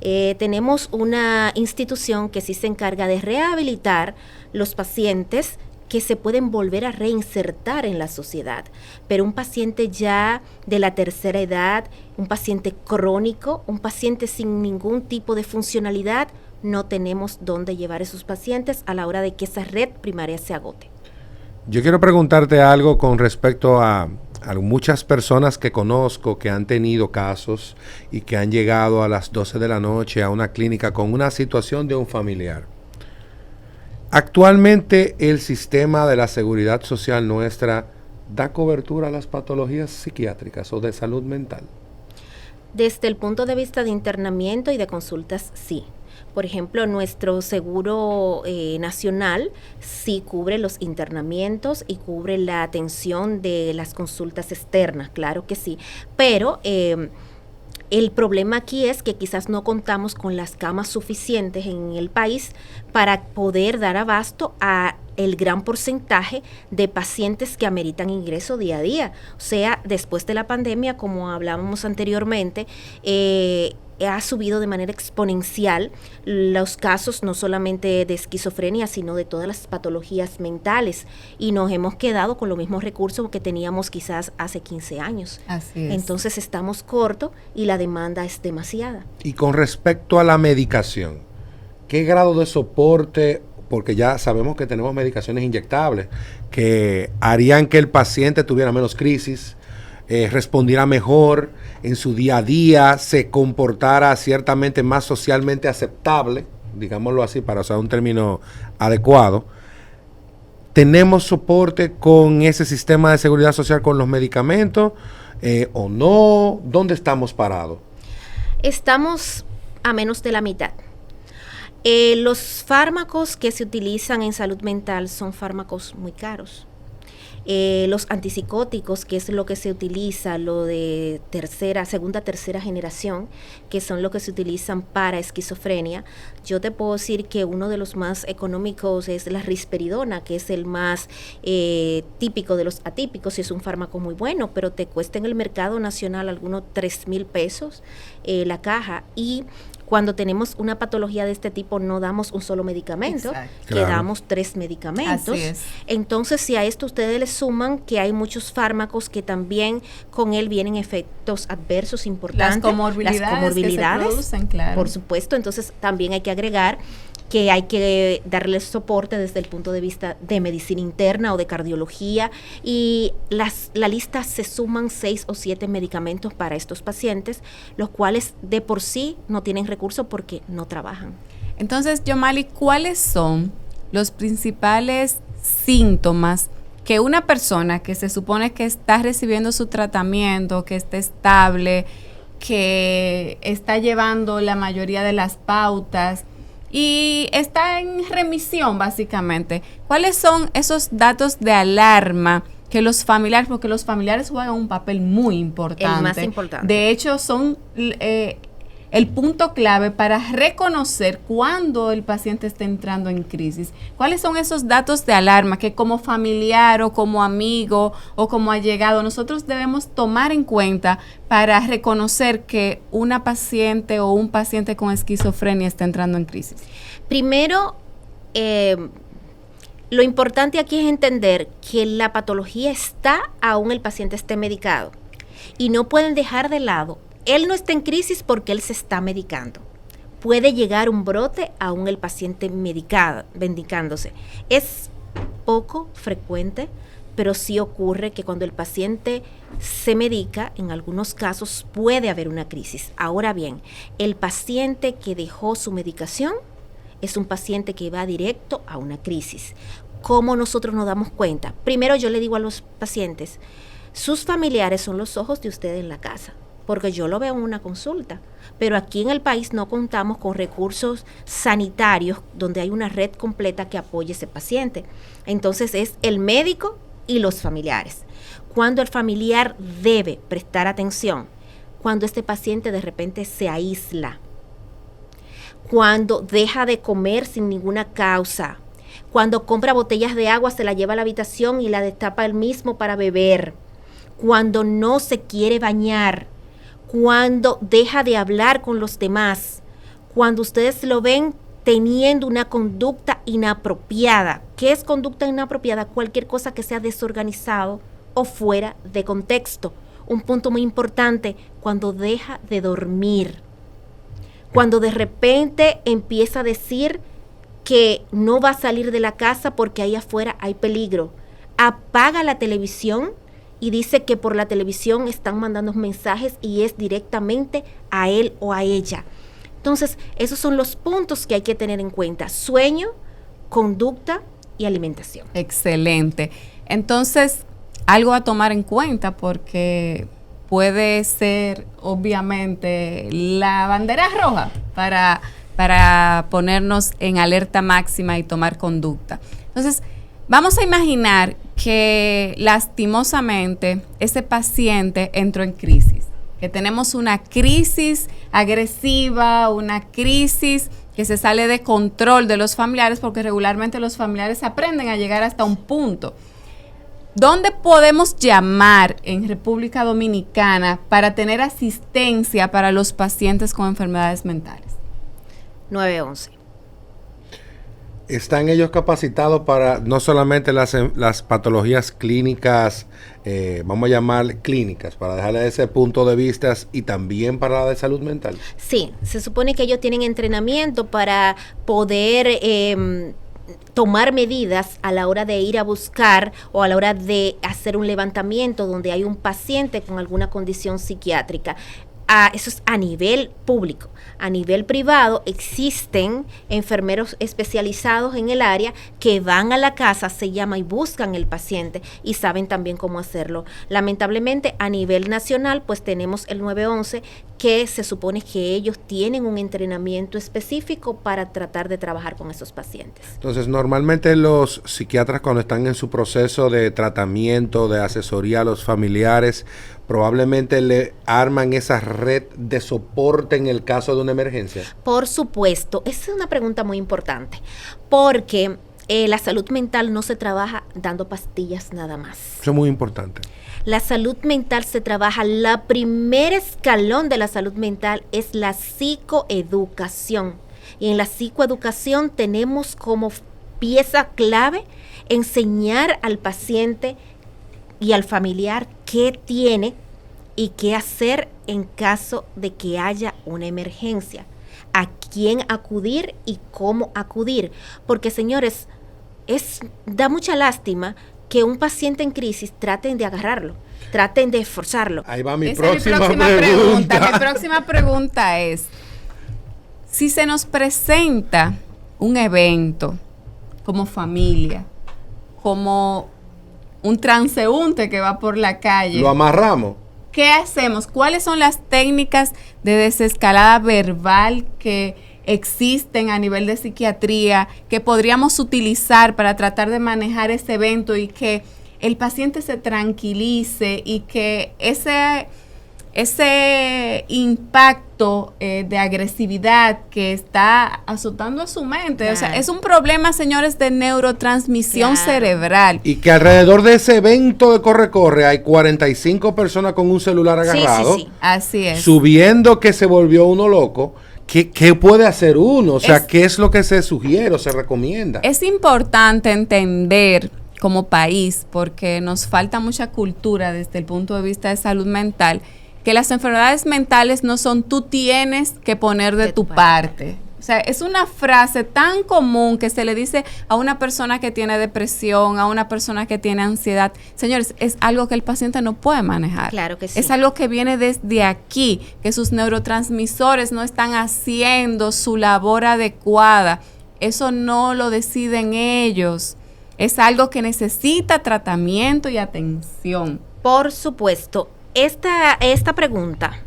Tenemos una institución que sí se encarga de rehabilitar los pacientes que se pueden volver a reinsertar en la sociedad, pero un paciente ya de la tercera edad, un paciente crónico, un paciente sin ningún tipo de funcionalidad, no tenemos dónde llevar a esos pacientes a la hora de que esa red primaria se agote. Yo quiero preguntarte algo con respecto a muchas personas que conozco que han tenido casos y que han llegado a las 12 de la noche a una clínica con una situación de un familiar. Actualmente el sistema de la seguridad social nuestra da cobertura a las patologías psiquiátricas o de salud mental. Desde el punto de vista de internamiento y de consultas, sí. Por ejemplo, nuestro seguro nacional sí cubre los internamientos y cubre la atención de las consultas externas, claro que sí. Pero el problema aquí es que quizás no contamos con las camas suficientes en el país para poder dar abasto a el gran porcentaje de pacientes que ameritan ingreso día a día. O sea, después de la pandemia, como hablábamos anteriormente, ha subido de manera exponencial los casos no solamente de esquizofrenia, sino de todas las patologías mentales, y nos hemos quedado con los mismos recursos que teníamos quizás hace 15 años. Así es. Entonces estamos cortos y la demanda es demasiada. Y con respecto a la medicación, ¿qué grado de soporte? Porque ya sabemos que tenemos medicaciones inyectables que harían que el paciente tuviera menos crisis, respondiera mejor en su día a día, se comportara ciertamente más socialmente aceptable, digámoslo así para usar un término adecuado. ¿Tenemos soporte con ese sistema de seguridad social con los medicamentos o no? ¿Dónde estamos parados? Estamos a menos de la mitad. Los fármacos que se utilizan en salud mental son fármacos muy caros. Los antipsicóticos, que es lo que se utiliza, lo de segunda, tercera generación, que son lo que se utilizan para esquizofrenia, yo te puedo decir que uno de los más económicos es la risperidona, que es el más típico de los atípicos, y es un fármaco muy bueno, pero te cuesta en el mercado nacional algunos 3,000 pesos la caja, y cuando tenemos una patología de este tipo no damos un solo medicamento, Claro. damos 3 medicamentos. Así es. Entonces, si a esto ustedes le suman que hay muchos fármacos que también con él vienen efectos adversos importantes. Las comorbilidades que se producen, claro. Por supuesto, entonces también hay que agregar que hay que darles soporte desde el punto de vista de medicina interna o de cardiología, y la lista se suman 6 o 7 medicamentos para estos pacientes, los cuales de por sí no tienen recursos porque no trabajan. Entonces, Yomali, ¿cuáles son los principales síntomas que una persona que se supone que está recibiendo su tratamiento, que está estable, que está llevando la mayoría de las pautas y está en remisión básicamente, cuáles son esos datos de alarma que los familiares, porque los familiares juegan un papel muy importante? El más importante. De hecho, son el punto clave para reconocer cuando el paciente está entrando en crisis. ¿Cuáles son esos datos de alarma que como familiar o como amigo o como allegado nosotros debemos tomar en cuenta para reconocer que una paciente o un paciente con esquizofrenia está entrando en crisis? Primero, lo importante aquí es entender que la patología está, aún el paciente esté medicado, y no pueden dejar de lado. Él no está en crisis porque él se está medicando. Puede llegar un brote aún el paciente medicándose. Es poco frecuente, pero sí ocurre que cuando el paciente se medica, en algunos casos puede haber una crisis. Ahora bien, el paciente que dejó su medicación es un paciente que va directo a una crisis. ¿Cómo nosotros nos damos cuenta? Primero, yo le digo a los pacientes, sus familiares son los ojos de usted en la casa, porque yo lo veo en una consulta, pero aquí en el país no contamos con recursos sanitarios donde hay una red completa que apoye a ese paciente. Entonces es el médico y los familiares. Cuando el familiar debe prestar atención, cuando este paciente de repente se aísla, cuando deja de comer sin ninguna causa, cuando compra botellas de agua, se la lleva a la habitación y la destapa él mismo para beber, cuando no se quiere bañar, cuando deja de hablar con los demás, cuando ustedes lo ven teniendo una conducta inapropiada. ¿Qué es conducta inapropiada? Cualquier cosa que sea desorganizado o fuera de contexto. Un punto muy importante, cuando deja de dormir, cuando de repente empieza a decir que no va a salir de la casa porque ahí afuera hay peligro. Apaga la televisión y dice que por la televisión están mandando mensajes y es directamente a él o a ella. Entonces, esos son los puntos que hay que tener en cuenta: sueño, conducta y alimentación. Excelente. Entonces, algo a tomar en cuenta, porque puede ser obviamente la bandera roja para ponernos en alerta máxima y tomar conducta. Entonces, vamos a imaginar que lastimosamente ese paciente entró en crisis, que tenemos una crisis agresiva, una crisis que se sale de control de los familiares, porque regularmente los familiares aprenden a llegar hasta un punto. ¿Dónde podemos llamar en República Dominicana para tener asistencia para los pacientes con enfermedades mentales? 911. ¿Están ellos capacitados para no solamente las patologías clínicas, vamos a llamar clínicas, para dejarle ese punto de vista, y también para la de salud mental? Sí, se supone que ellos tienen entrenamiento para poder tomar medidas a la hora de ir a buscar o a la hora de hacer un levantamiento donde hay un paciente con alguna condición psiquiátrica. Eso es a nivel público. A nivel privado existen enfermeros especializados en el área que van a la casa, se llama, y buscan el paciente y saben también cómo hacerlo. Lamentablemente, a nivel nacional, pues tenemos el 911, que se supone que ellos tienen un entrenamiento específico para tratar de trabajar con esos pacientes. Entonces, normalmente los psiquiatras, cuando están en su proceso de tratamiento, de asesoría a los familiares, probablemente le arman esa red de soporte en el caso de una emergencia. Por supuesto, esa es una pregunta muy importante, porque la salud mental no se trabaja dando pastillas nada más. Eso es muy importante. La salud mental se trabaja, la primer escalón de la salud mental es la psicoeducación. Y en la psicoeducación tenemos como pieza clave enseñar al paciente y al familiar qué tiene y qué hacer en caso de que haya una emergencia, a quién acudir y cómo acudir. Porque, señores, da mucha lástima que un paciente en crisis traten de agarrarlo, traten de esforzarlo. Ahí va mi próxima pregunta. Mi próxima pregunta es, si se nos presenta un evento como familia, como un transeúnte que va por la calle, ¿lo amarramos? ¿Qué hacemos? ¿Cuáles son las técnicas de desescalada verbal que existen a nivel de psiquiatría que podríamos utilizar para tratar de manejar ese evento y que el paciente se tranquilice y que ese impacto de agresividad que está azotando a su mente? Claro. O sea, es un problema, señores, de neurotransmisión cerebral. Y que alrededor de ese evento de corre-corre hay 45 personas con un celular agarrado. Sí. Así es. Subiendo que se volvió uno loco. ¿Qué puede hacer uno? O sea, ¿qué es lo que se sugiere o se recomienda? Es importante entender como país, porque nos falta mucha cultura desde el punto de vista de salud mental, que las enfermedades mentales no son tú tienes que poner de tu parte. O sea, es una frase tan común que se le dice a una persona que tiene depresión, a una persona que tiene ansiedad. Señores, es algo que el paciente no puede manejar. Claro que sí. Es algo que viene desde aquí, que sus neurotransmisores no están haciendo su labor adecuada. Eso no lo deciden ellos. Es algo que necesita tratamiento y atención. Por supuesto. Esta pregunta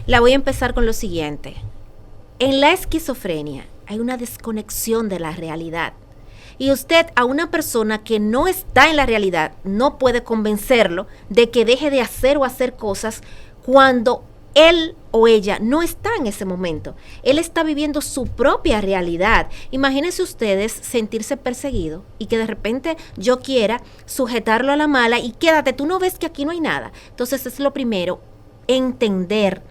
la voy a empezar con lo siguiente. En la esquizofrenia hay una desconexión de la realidad. Y usted, a una persona que no está en la realidad, no puede convencerlo de que deje de hacer o hacer cosas cuando él o ella no está en ese momento. Él está viviendo su propia realidad. Imagínense ustedes sentirse perseguido y que de repente yo quiera sujetarlo a la mala y quédate, tú no ves que aquí no hay nada. Entonces es lo primero, entender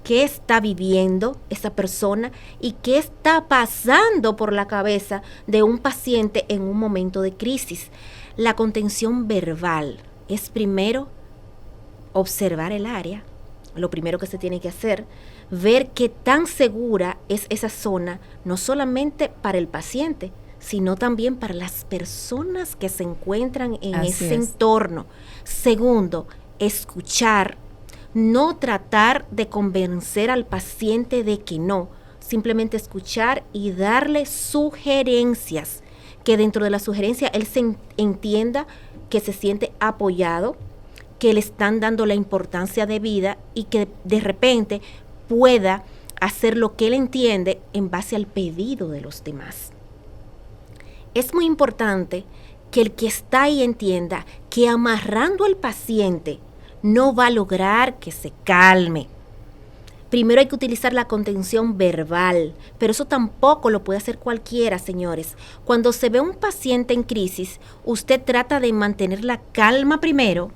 qué está viviendo esa persona y qué está pasando por la cabeza de un paciente en un momento de crisis. La contención verbal es primero observar el área. Lo primero que se tiene que hacer, ver qué tan segura es esa zona, no solamente para el paciente, sino también para las personas que se encuentran en Así ese es. entorno. Segundo, escuchar, no tratar de convencer al paciente de que no, simplemente escuchar y darle sugerencias, que dentro de la sugerencia él se entienda que se siente apoyado, que le están dando la importancia de vida y que de repente pueda hacer lo que él entiende en base al pedido de los demás. Es muy importante que el que está ahí entienda que amarrando al paciente no va a lograr que se calme. Primero hay que utilizar la contención verbal, pero eso tampoco lo puede hacer cualquiera, señores. Cuando se ve un paciente en crisis, usted trata de mantener la calma primero.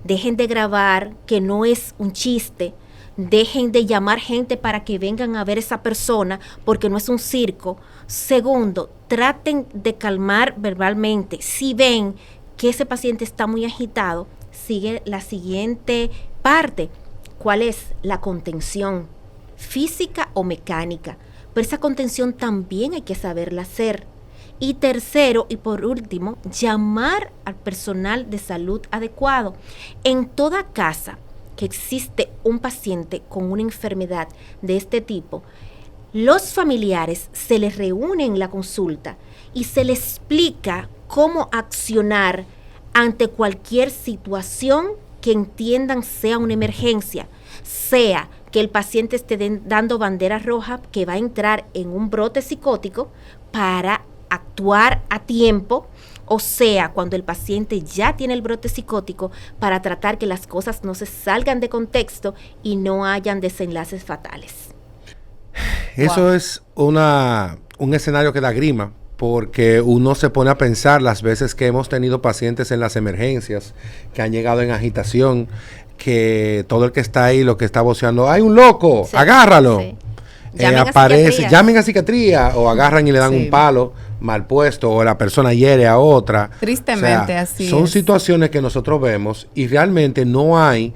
Dejen de grabar, que no es un chiste. Dejen de llamar gente para que vengan a ver a esa persona, porque no es un circo. Segundo, traten de calmar verbalmente. Si ven que ese paciente está muy agitado, sigue la siguiente parte. ¿Cuál es? La contención física o mecánica. Pero esa contención también hay que saberla hacer. Y tercero y por último, llamar al personal de salud adecuado. En toda casa que existe un paciente con una enfermedad de este tipo, los familiares se les reúnen en la consulta y se les explica cómo accionar ante cualquier situación que entiendan sea una emergencia, sea que el paciente esté dando bandera roja, que va a entrar en un brote psicótico para actuar a tiempo, o sea, cuando el paciente ya tiene el brote psicótico, para tratar que las cosas no se salgan de contexto y no hayan desenlaces fatales. Eso es un escenario que da grima, porque uno se pone a pensar las veces que hemos tenido pacientes en las emergencias que han llegado en agitación, que todo el que está ahí lo que está voceando, ¡hay un loco! Sí, ¡Agárralo! sí. Aparece, llamen a psiquiatría, o agarran y le dan Sí. un palo mal puesto, o la persona hiere a otra. Tristemente, así son es. situaciones que nosotros vemos y realmente no hay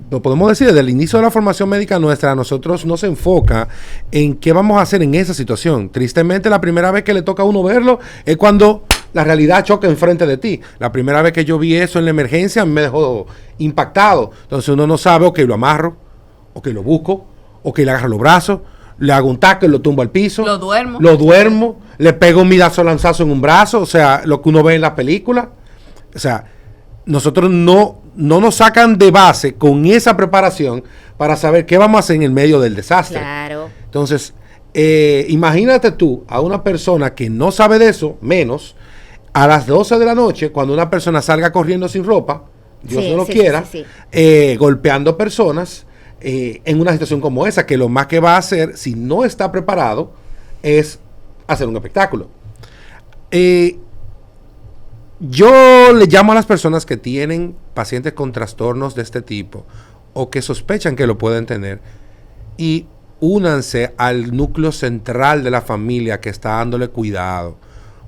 lo podemos decir, desde el inicio de la formación médica nuestra, nosotros no se enfoca en qué vamos a hacer en esa situación. Tristemente, la primera vez que le toca a uno verlo es cuando la realidad choca enfrente de ti. La primera vez que yo vi eso en la emergencia me dejó impactado. Entonces uno no sabe, ok, lo amarro, ok, lo busco, ok, le agarro los brazos, le hago un tackle, lo tumbo al piso. Lo duermo. Le pego un midazo lanzazo en un brazo, o sea, lo que uno ve en la película. O sea, nosotros no nos sacan de base con esa preparación para saber qué vamos a hacer en el medio del desastre. Claro. Entonces, imagínate tú a una persona que no sabe de eso, menos a las 12 de la noche, cuando una persona salga corriendo sin ropa, Dios Sí, no lo sí, quiera, sí, sí. golpeando personas en una situación como esa, que lo más que va a hacer, si no está preparado, es hacer un espectáculo. Yo le llamo a las personas que tienen pacientes con trastornos de este tipo o que sospechan que lo pueden tener y únanse al núcleo central de la familia que está dándole cuidado.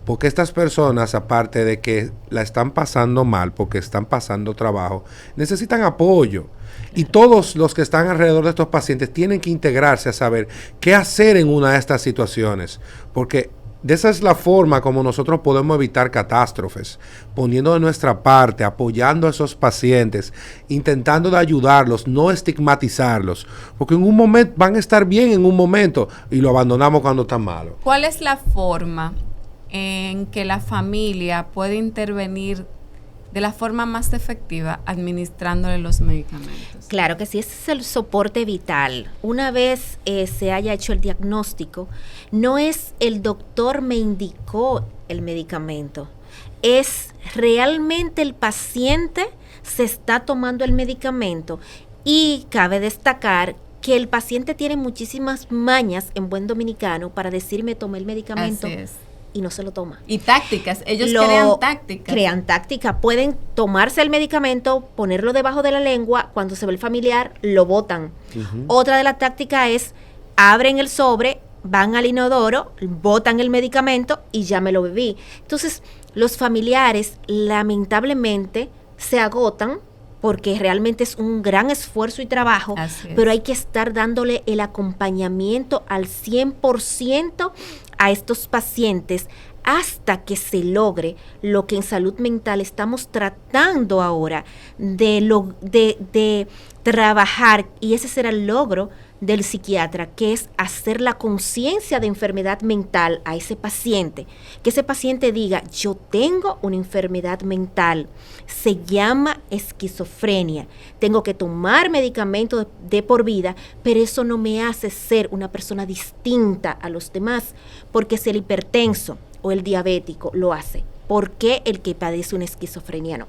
Porque estas personas, aparte de que la están pasando mal, porque están pasando trabajo, necesitan apoyo. Y todos los que están alrededor de estos pacientes tienen que integrarse a saber qué hacer en una de estas situaciones. Porque de esa es la forma como nosotros podemos evitar catástrofes, poniendo de nuestra parte, apoyando a esos pacientes, intentando de ayudarlos, no estigmatizarlos, porque en un momento van a estar bien en un momento y lo abandonamos cuando está malo. ¿Cuál es la forma en que la familia puede intervenir de la forma más efectiva administrándole los medicamentos? Claro que sí, ese es el soporte vital. Una vez se haya hecho el diagnóstico, no es el doctor me indicó el medicamento, es realmente el paciente se está tomando el medicamento. Y cabe destacar que el paciente tiene muchísimas mañas en buen dominicano para decir me tomé el medicamento. Así es. Y no se lo toma. Y tácticas, ellos crean tácticas. Crean táctica, pueden tomarse el medicamento, ponerlo debajo de la lengua, cuando se ve el familiar, lo botan. Otra de las tácticas es, abren el sobre, van al inodoro, botan el medicamento y ya me lo bebí. Entonces, los familiares lamentablemente se agotan porque realmente es un gran esfuerzo y trabajo, pero hay que estar dándole el acompañamiento al 100% a estos pacientes hasta que se logre lo que en salud mental estamos tratando ahora de trabajar, y ese será el logro del psiquiatra, que es hacer la conciencia de enfermedad mental a ese paciente, que ese paciente diga: yo tengo una enfermedad mental, se llama esquizofrenia, tengo que tomar medicamentos de por vida, pero eso no me hace ser una persona distinta a los demás, porque si el hipertenso o el diabético lo hace, ¿por qué el que padece una esquizofrenia no?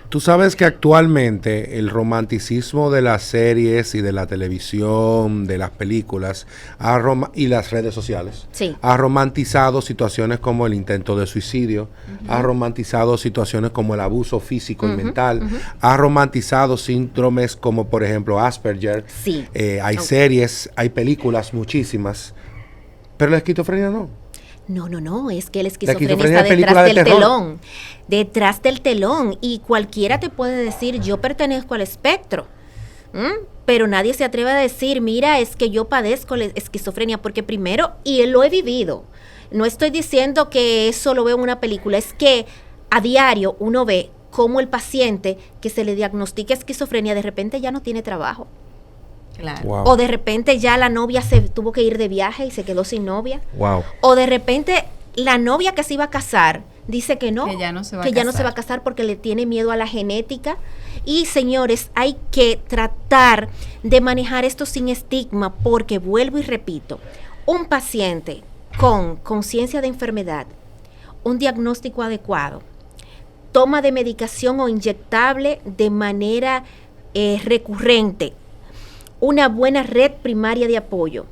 Tú sabes que actualmente el romanticismo de las series y de la televisión, de las películas y las redes sociales, sí, ha romantizado situaciones como el intento de suicidio, ha romantizado situaciones como el abuso físico y mental, ha romantizado síndromes como, por ejemplo, Asperger. Sí. Hay series, hay películas, muchísimas, pero la esquizofrenia no. No, es que la esquizofrenia está detrás del telón, y cualquiera te puede decir: yo pertenezco al espectro, pero nadie se atreve a decir: mira, es que yo padezco la esquizofrenia, porque primero, y lo he vivido, no estoy diciendo que eso lo veo en una película, es que a diario uno ve cómo el paciente que se le diagnostica esquizofrenia de repente ya no tiene trabajo. Claro. Wow. O de repente ya la novia se tuvo que ir de viaje y se quedó sin novia. Wow. O de repente la novia que se iba a casar dice que no, que ya no se va a casar porque le tiene miedo a la genética. Y señores, hay que tratar de manejar esto sin estigma, porque vuelvo y repito, un paciente con conciencia de enfermedad, un diagnóstico adecuado, toma de medicación o inyectable de manera recurrente, una buena red primaria de apoyo,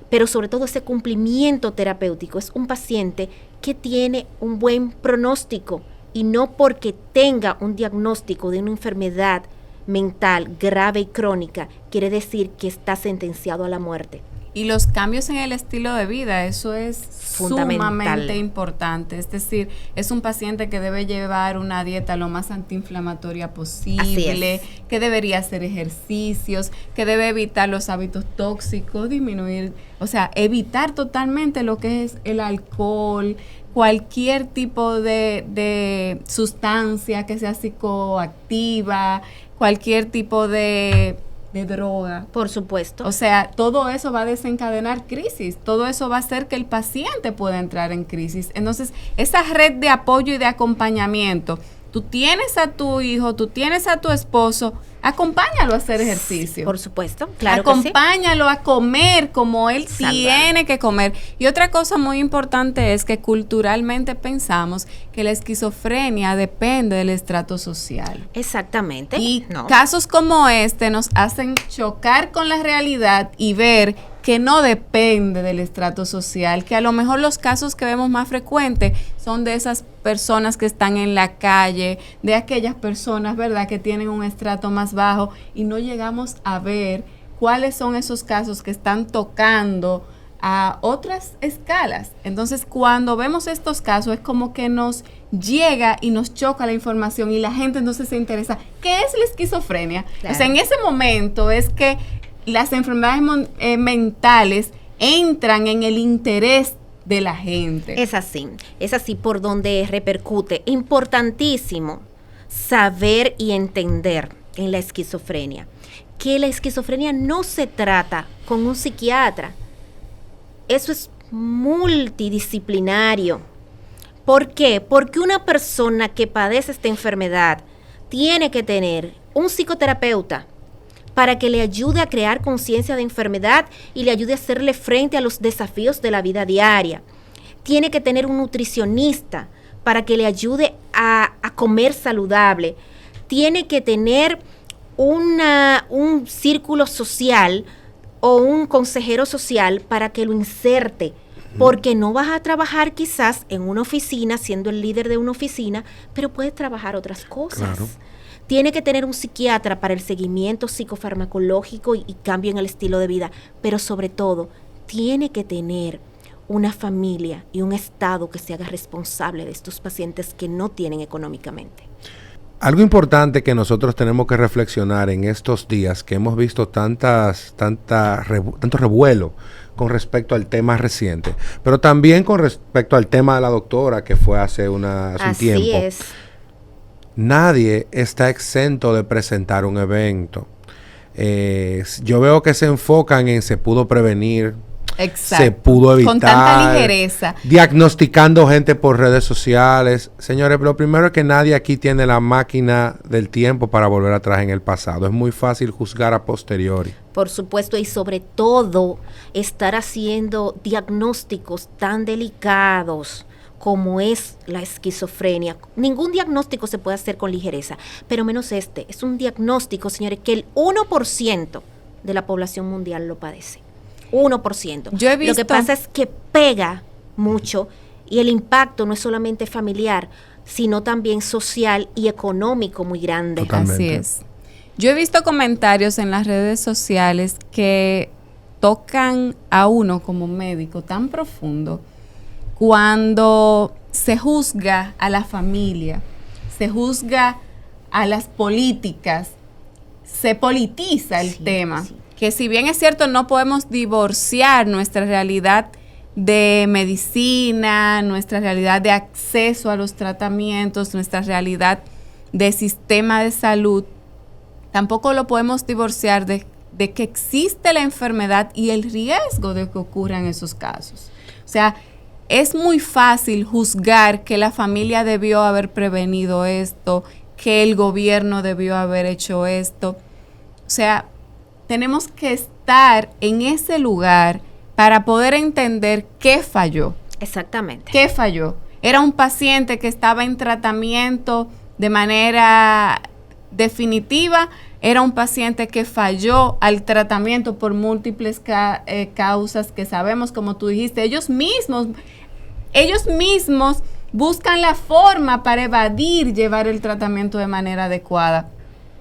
pero sobre todo ese cumplimiento terapéutico, es un paciente que tiene un buen pronóstico, y no porque tenga un diagnóstico de una enfermedad mental grave y crónica quiere decir que está sentenciado a la muerte. Y los cambios en el estilo de vida, eso es sumamente importante. Es decir, es un paciente que debe llevar una dieta lo más antiinflamatoria posible, que debería hacer ejercicios, que debe evitar los hábitos tóxicos, disminuir, o sea, evitar totalmente lo que es el alcohol, cualquier tipo de sustancia que sea psicoactiva, cualquier tipo de droga. Por supuesto. O sea, todo eso va a desencadenar crisis, todo eso va a hacer que el paciente pueda entrar en crisis. Entonces, esa red de apoyo y de acompañamiento, tú tienes a tu hijo, tú tienes a tu esposo, acompáñalo a hacer ejercicio. Por supuesto, claro. Acompáñalo a comer como él tiene que comer. Y otra cosa muy importante es que culturalmente pensamos que la esquizofrenia depende del estrato social. Exactamente. Y casos como este nos hacen chocar con la realidad y ver que no depende del estrato social, que a lo mejor los casos que vemos más frecuentes son de esas personas que están en la calle, de aquellas personas, ¿verdad?, que tienen un estrato más bajo, y no llegamos a ver cuáles son esos casos que están tocando a otras escalas. Entonces, cuando vemos estos casos, es como que nos llega y nos choca la información, y la gente entonces se interesa, ¿qué es la esquizofrenia? Claro. O sea, en ese momento es que las enfermedades mentales entran en el interés de la gente. Es así por donde repercute. Importantísimo saber y entender en la esquizofrenia que la esquizofrenia no se trata con un psiquiatra. Eso es multidisciplinario. ¿Por qué? Porque una persona que padece esta enfermedad tiene que tener un psicoterapeuta para que le ayude a crear conciencia de enfermedad y le ayude a hacerle frente a los desafíos de la vida diaria. Tiene que tener un nutricionista para que le ayude a comer saludable. Tiene que tener un círculo social o un consejero social para que lo inserte, porque no vas a trabajar quizás en una oficina, siendo el líder de una oficina, pero puedes trabajar otras cosas. Claro. Tiene que tener un psiquiatra para el seguimiento psicofarmacológico y cambio en el estilo de vida, pero sobre todo, tiene que tener una familia y un Estado que se haga responsable de estos pacientes que no tienen económicamente. Algo importante que nosotros tenemos que reflexionar en estos días, que hemos visto tanto revuelo con respecto al tema reciente, pero también con respecto al tema de la doctora que fue hace un tiempo. Así es. Nadie está exento de presentar un evento. Yo veo que se enfocan en se pudo prevenir, Exacto. se pudo evitar. Con tanta ligereza. Diagnosticando gente por redes sociales. Señores, lo primero es que nadie aquí tiene la máquina del tiempo para volver atrás en el pasado. Es muy fácil juzgar a posteriori. Por supuesto, y sobre todo estar haciendo diagnósticos tan delicados como es la esquizofrenia. Ningún diagnóstico se puede hacer con ligereza, pero menos este. Es un diagnóstico, señores, que el 1% de la población mundial lo padece. 1%. Yo he visto... Lo que pasa es que pega mucho y el impacto no es solamente familiar, sino también social y económico muy grande. Totalmente. Así es. Yo he visto comentarios en las redes sociales que tocan a uno como médico tan profundo cuando se juzga a la familia, se juzga a las políticas, se politiza el tema. Sí. Que si bien es cierto, no podemos divorciar nuestra realidad de medicina, nuestra realidad de acceso a los tratamientos, nuestra realidad de sistema de salud, tampoco lo podemos divorciar de que existe la enfermedad y el riesgo de que ocurran esos casos. O sea, es muy fácil juzgar que la familia debió haber prevenido esto, que el gobierno debió haber hecho esto. O sea, tenemos que estar en ese lugar para poder entender qué falló. Exactamente. ¿Qué falló? Era un paciente que estaba en tratamiento de manera definitiva, era un paciente que falló al tratamiento por múltiples causas que sabemos, como tú dijiste, ellos mismos buscan la forma para evadir llevar el tratamiento de manera adecuada.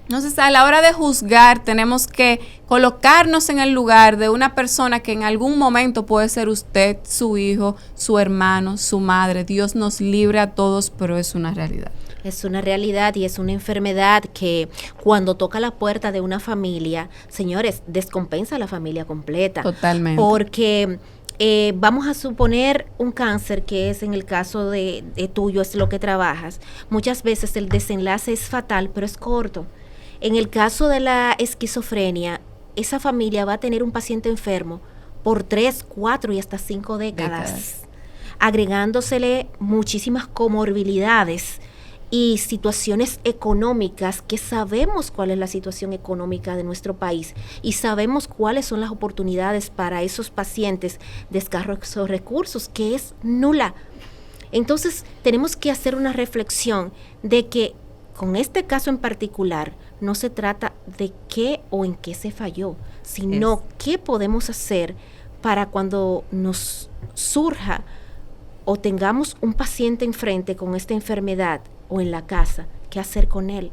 Entonces, a la hora de juzgar, tenemos que colocarnos en el lugar de una persona que en algún momento puede ser usted, su hijo, su hermano, su madre. Dios nos libre a todos, pero es una realidad. Es una realidad y es una enfermedad que cuando toca la puerta de una familia, señores, descompensa a la familia completa. Totalmente. Porque vamos a suponer un cáncer, que es en el caso de tuyo, es lo que trabajas. Muchas veces el desenlace es fatal, pero es corto. En el caso de la esquizofrenia, esa familia va a tener un paciente enfermo por 3, 4 y hasta 5 décadas, agregándosele muchísimas comorbilidades y situaciones económicas, que sabemos cuál es la situación económica de nuestro país y sabemos cuáles son las oportunidades para esos pacientes de escasos recursos, que es nula. Entonces, tenemos que hacer una reflexión de que con este caso en particular, no se trata de qué o en qué se falló, sino qué podemos hacer para cuando nos surja o tengamos un paciente enfrente con esta enfermedad o en la casa, qué hacer con él.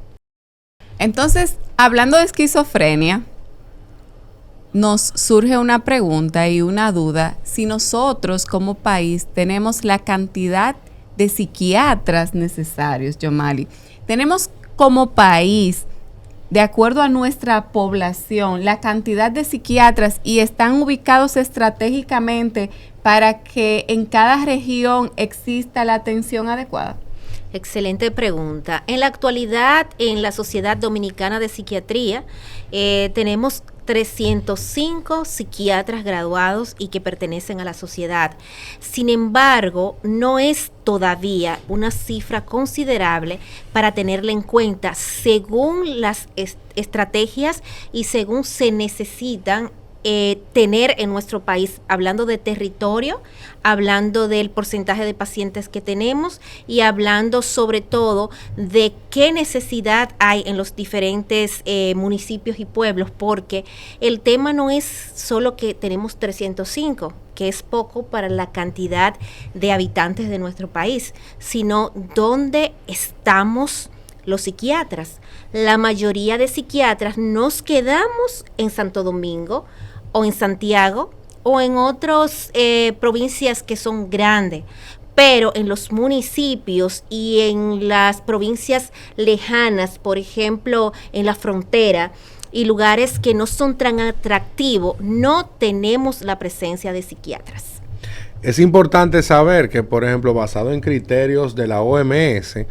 Entonces, hablando de esquizofrenia, nos surge una pregunta y una duda, si nosotros como país tenemos la cantidad de psiquiatras necesarios, Yomali. Tenemos como país, de acuerdo a nuestra población, la cantidad de psiquiatras y están ubicados estratégicamente para que en cada región exista la atención adecuada. Excelente pregunta. En la actualidad, en la Sociedad Dominicana de Psiquiatría, tenemos 305 psiquiatras graduados y que pertenecen a la sociedad. Sin embargo, no es todavía una cifra considerable para tenerla en cuenta según las estrategias y según se necesitan tener en nuestro país, hablando de territorio, hablando del porcentaje de pacientes que tenemos y hablando sobre todo de qué necesidad hay en los diferentes municipios y pueblos, porque el tema no es solo que tenemos 305, que es poco para la cantidad de habitantes de nuestro país, sino dónde estamos los psiquiatras. La mayoría de psiquiatras nos quedamos en Santo Domingo o en Santiago o en otras provincias que son grandes, pero en los municipios y en las provincias lejanas, por ejemplo, en la frontera, y lugares que no son tan atractivos, no tenemos la presencia de psiquiatras. Es importante saber que, por ejemplo, basado en criterios de la OMS,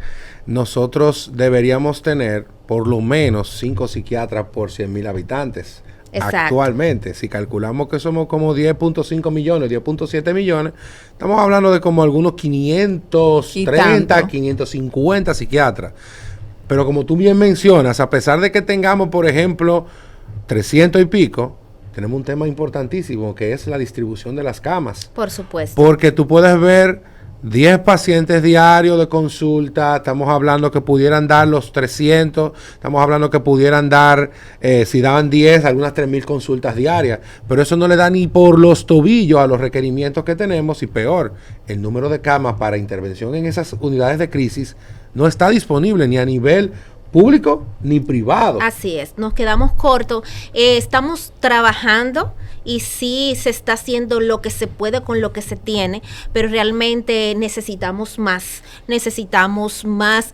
nosotros deberíamos tener por lo menos 5 psiquiatras por 100,000 habitantes. Exacto. Actualmente, si calculamos que somos como 10.5 millones, 10.7 millones, estamos hablando de como algunos 530, 550 psiquiatras. Pero como tú bien mencionas, a pesar de que tengamos, por ejemplo, 300 y pico, tenemos un tema importantísimo que es la distribución de las camas. Por supuesto. Porque tú puedes ver 10 pacientes diarios de consulta, estamos hablando que pudieran dar los 300, estamos hablando que pudieran dar, si daban 10, algunas 3,000 consultas diarias, pero eso no le da ni por los tobillos a los requerimientos que tenemos y peor, el número de camas para intervención en esas unidades de crisis no está disponible ni a nivel público ni privado. Así es, nos quedamos cortos, estamos trabajando y sí se está haciendo lo que se puede con lo que se tiene, pero realmente necesitamos más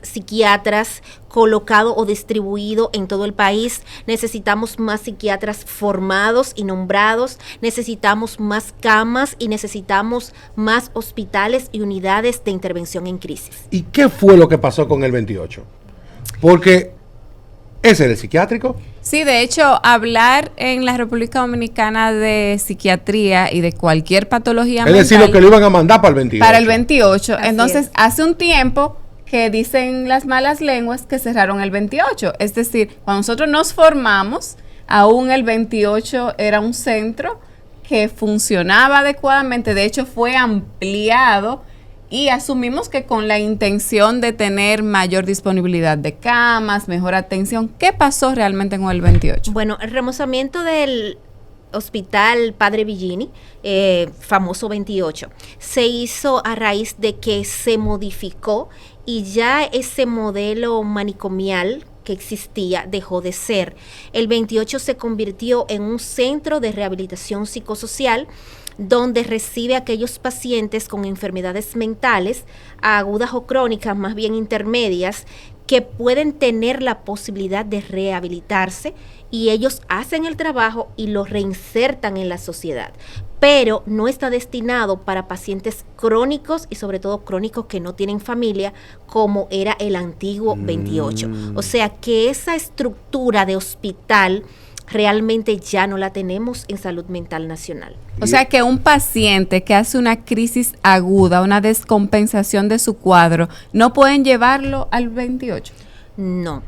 psiquiatras colocados o distribuidos en todo el país, necesitamos más psiquiatras formados y nombrados, necesitamos más camas y necesitamos más hospitales y unidades de intervención en crisis. ¿Y qué fue lo que pasó con el 28? Porque ese era el psiquiátrico. Sí, de hecho, hablar en la República Dominicana de psiquiatría y de cualquier patología mental. Es decir, lo que lo iban a mandar para el 28. Para el 28. Así Entonces, es. hace un tiempo que dicen las malas lenguas que cerraron el 28. Es decir, cuando nosotros nos formamos, aún el 28 era un centro que funcionaba adecuadamente. De hecho, fue ampliado. Y asumimos que con la intención de tener mayor disponibilidad de camas, mejor atención. ¿Qué pasó realmente con el 28? Bueno, el remozamiento del Hospital Padre Villini, famoso 28, se hizo a raíz de que se modificó y ya ese modelo manicomial que existía dejó de ser. El 28 se convirtió en un centro de rehabilitación psicosocial donde recibe a aquellos pacientes con enfermedades mentales, agudas o crónicas, más bien intermedias, que pueden tener la posibilidad de rehabilitarse y ellos hacen el trabajo y los reinsertan en la sociedad. Pero no está destinado para pacientes crónicos y sobre todo crónicos que no tienen familia, como era el antiguo 28. O sea que esa estructura de hospital realmente ya no la tenemos en Salud Mental Nacional. O sea que un paciente que hace una crisis aguda, una descompensación de su cuadro, ¿no pueden llevarlo al 28? No.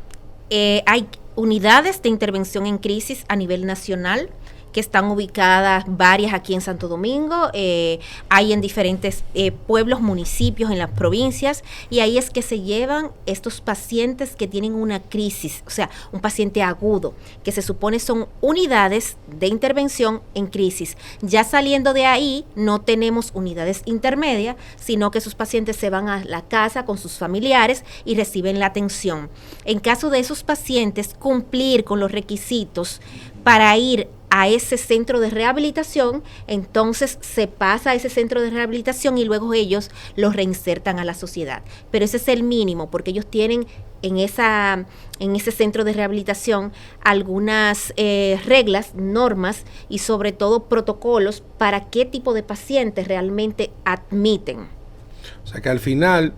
Hay unidades de intervención en crisis a nivel nacional que están ubicadas varias aquí en Santo Domingo, hay en diferentes pueblos, municipios, en las provincias, y ahí es que se llevan estos pacientes que tienen una crisis, o sea, un paciente agudo, que se supone son unidades de intervención en crisis. Ya saliendo de ahí, no tenemos unidades intermedias, sino que esos pacientes se van a la casa con sus familiares y reciben la atención. En caso de esos pacientes, cumplir con los requisitos para ir a ese centro de rehabilitación, entonces se pasa a ese centro de rehabilitación y luego ellos los reinsertan a la sociedad. Pero ese es el mínimo, porque ellos tienen en ese centro de rehabilitación algunas reglas, normas y sobre todo protocolos para qué tipo de pacientes realmente admiten. O sea que al final,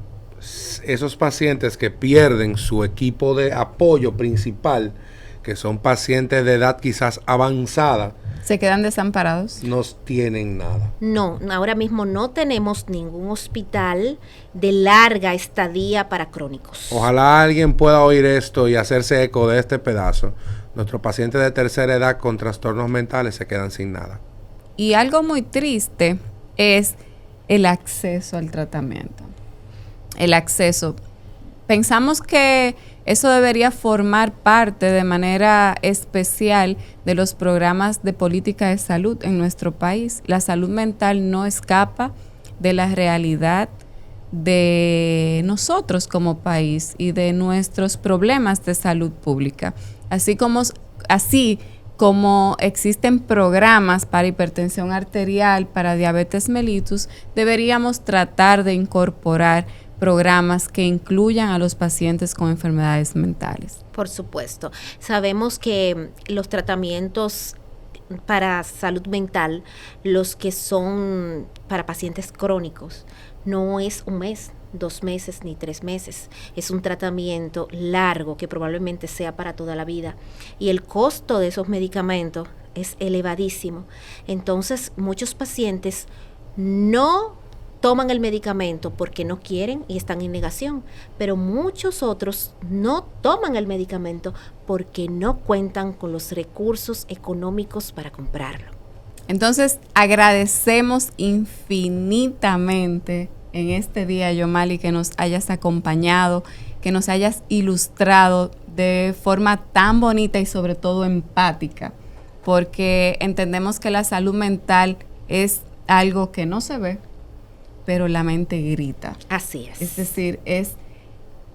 esos pacientes que pierden su equipo de apoyo principal, que son pacientes de edad quizás avanzada, ¿se quedan desamparados? No tienen nada. No, ahora mismo no tenemos ningún hospital de larga estadía para crónicos. Ojalá alguien pueda oír esto y hacerse eco de este pedazo. Nuestros pacientes de tercera edad con trastornos mentales se quedan sin nada. Y algo muy triste es el acceso al tratamiento. El acceso. Pensamos que eso debería formar parte de manera especial de los programas de política de salud en nuestro país. La salud mental no escapa de la realidad de nosotros como país y de nuestros problemas de salud pública. Así como existen programas para hipertensión arterial, para diabetes mellitus, deberíamos tratar de incorporar programas que incluyan a los pacientes con enfermedades mentales. Por supuesto. Sabemos que los tratamientos para salud mental, los que son para pacientes crónicos, no es un mes, 2 meses ni 3 meses. Es un tratamiento largo que probablemente sea para toda la vida. Y el costo de esos medicamentos es elevadísimo. Entonces, muchos pacientes no toman el medicamento porque no quieren y están en negación, pero muchos otros no toman el medicamento porque no cuentan con los recursos económicos para comprarlo. Entonces, agradecemos infinitamente en este día, Yomali, que nos hayas acompañado, que nos hayas ilustrado de forma tan bonita y sobre todo empática, porque entendemos que la salud mental es algo que no se ve, pero la mente grita. Así es. Es decir, es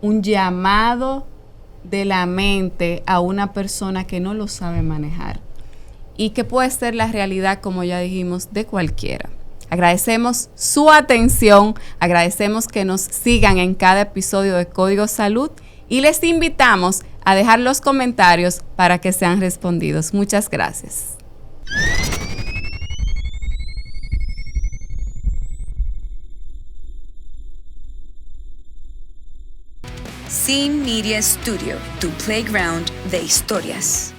un llamado de la mente a una persona que no lo sabe manejar y que puede ser la realidad, como ya dijimos, de cualquiera. Agradecemos su atención, agradecemos que nos sigan en cada episodio de Código Salud y les invitamos a dejar los comentarios para que sean respondidos. Muchas gracias. Scene Media Studio, tu playground de historias.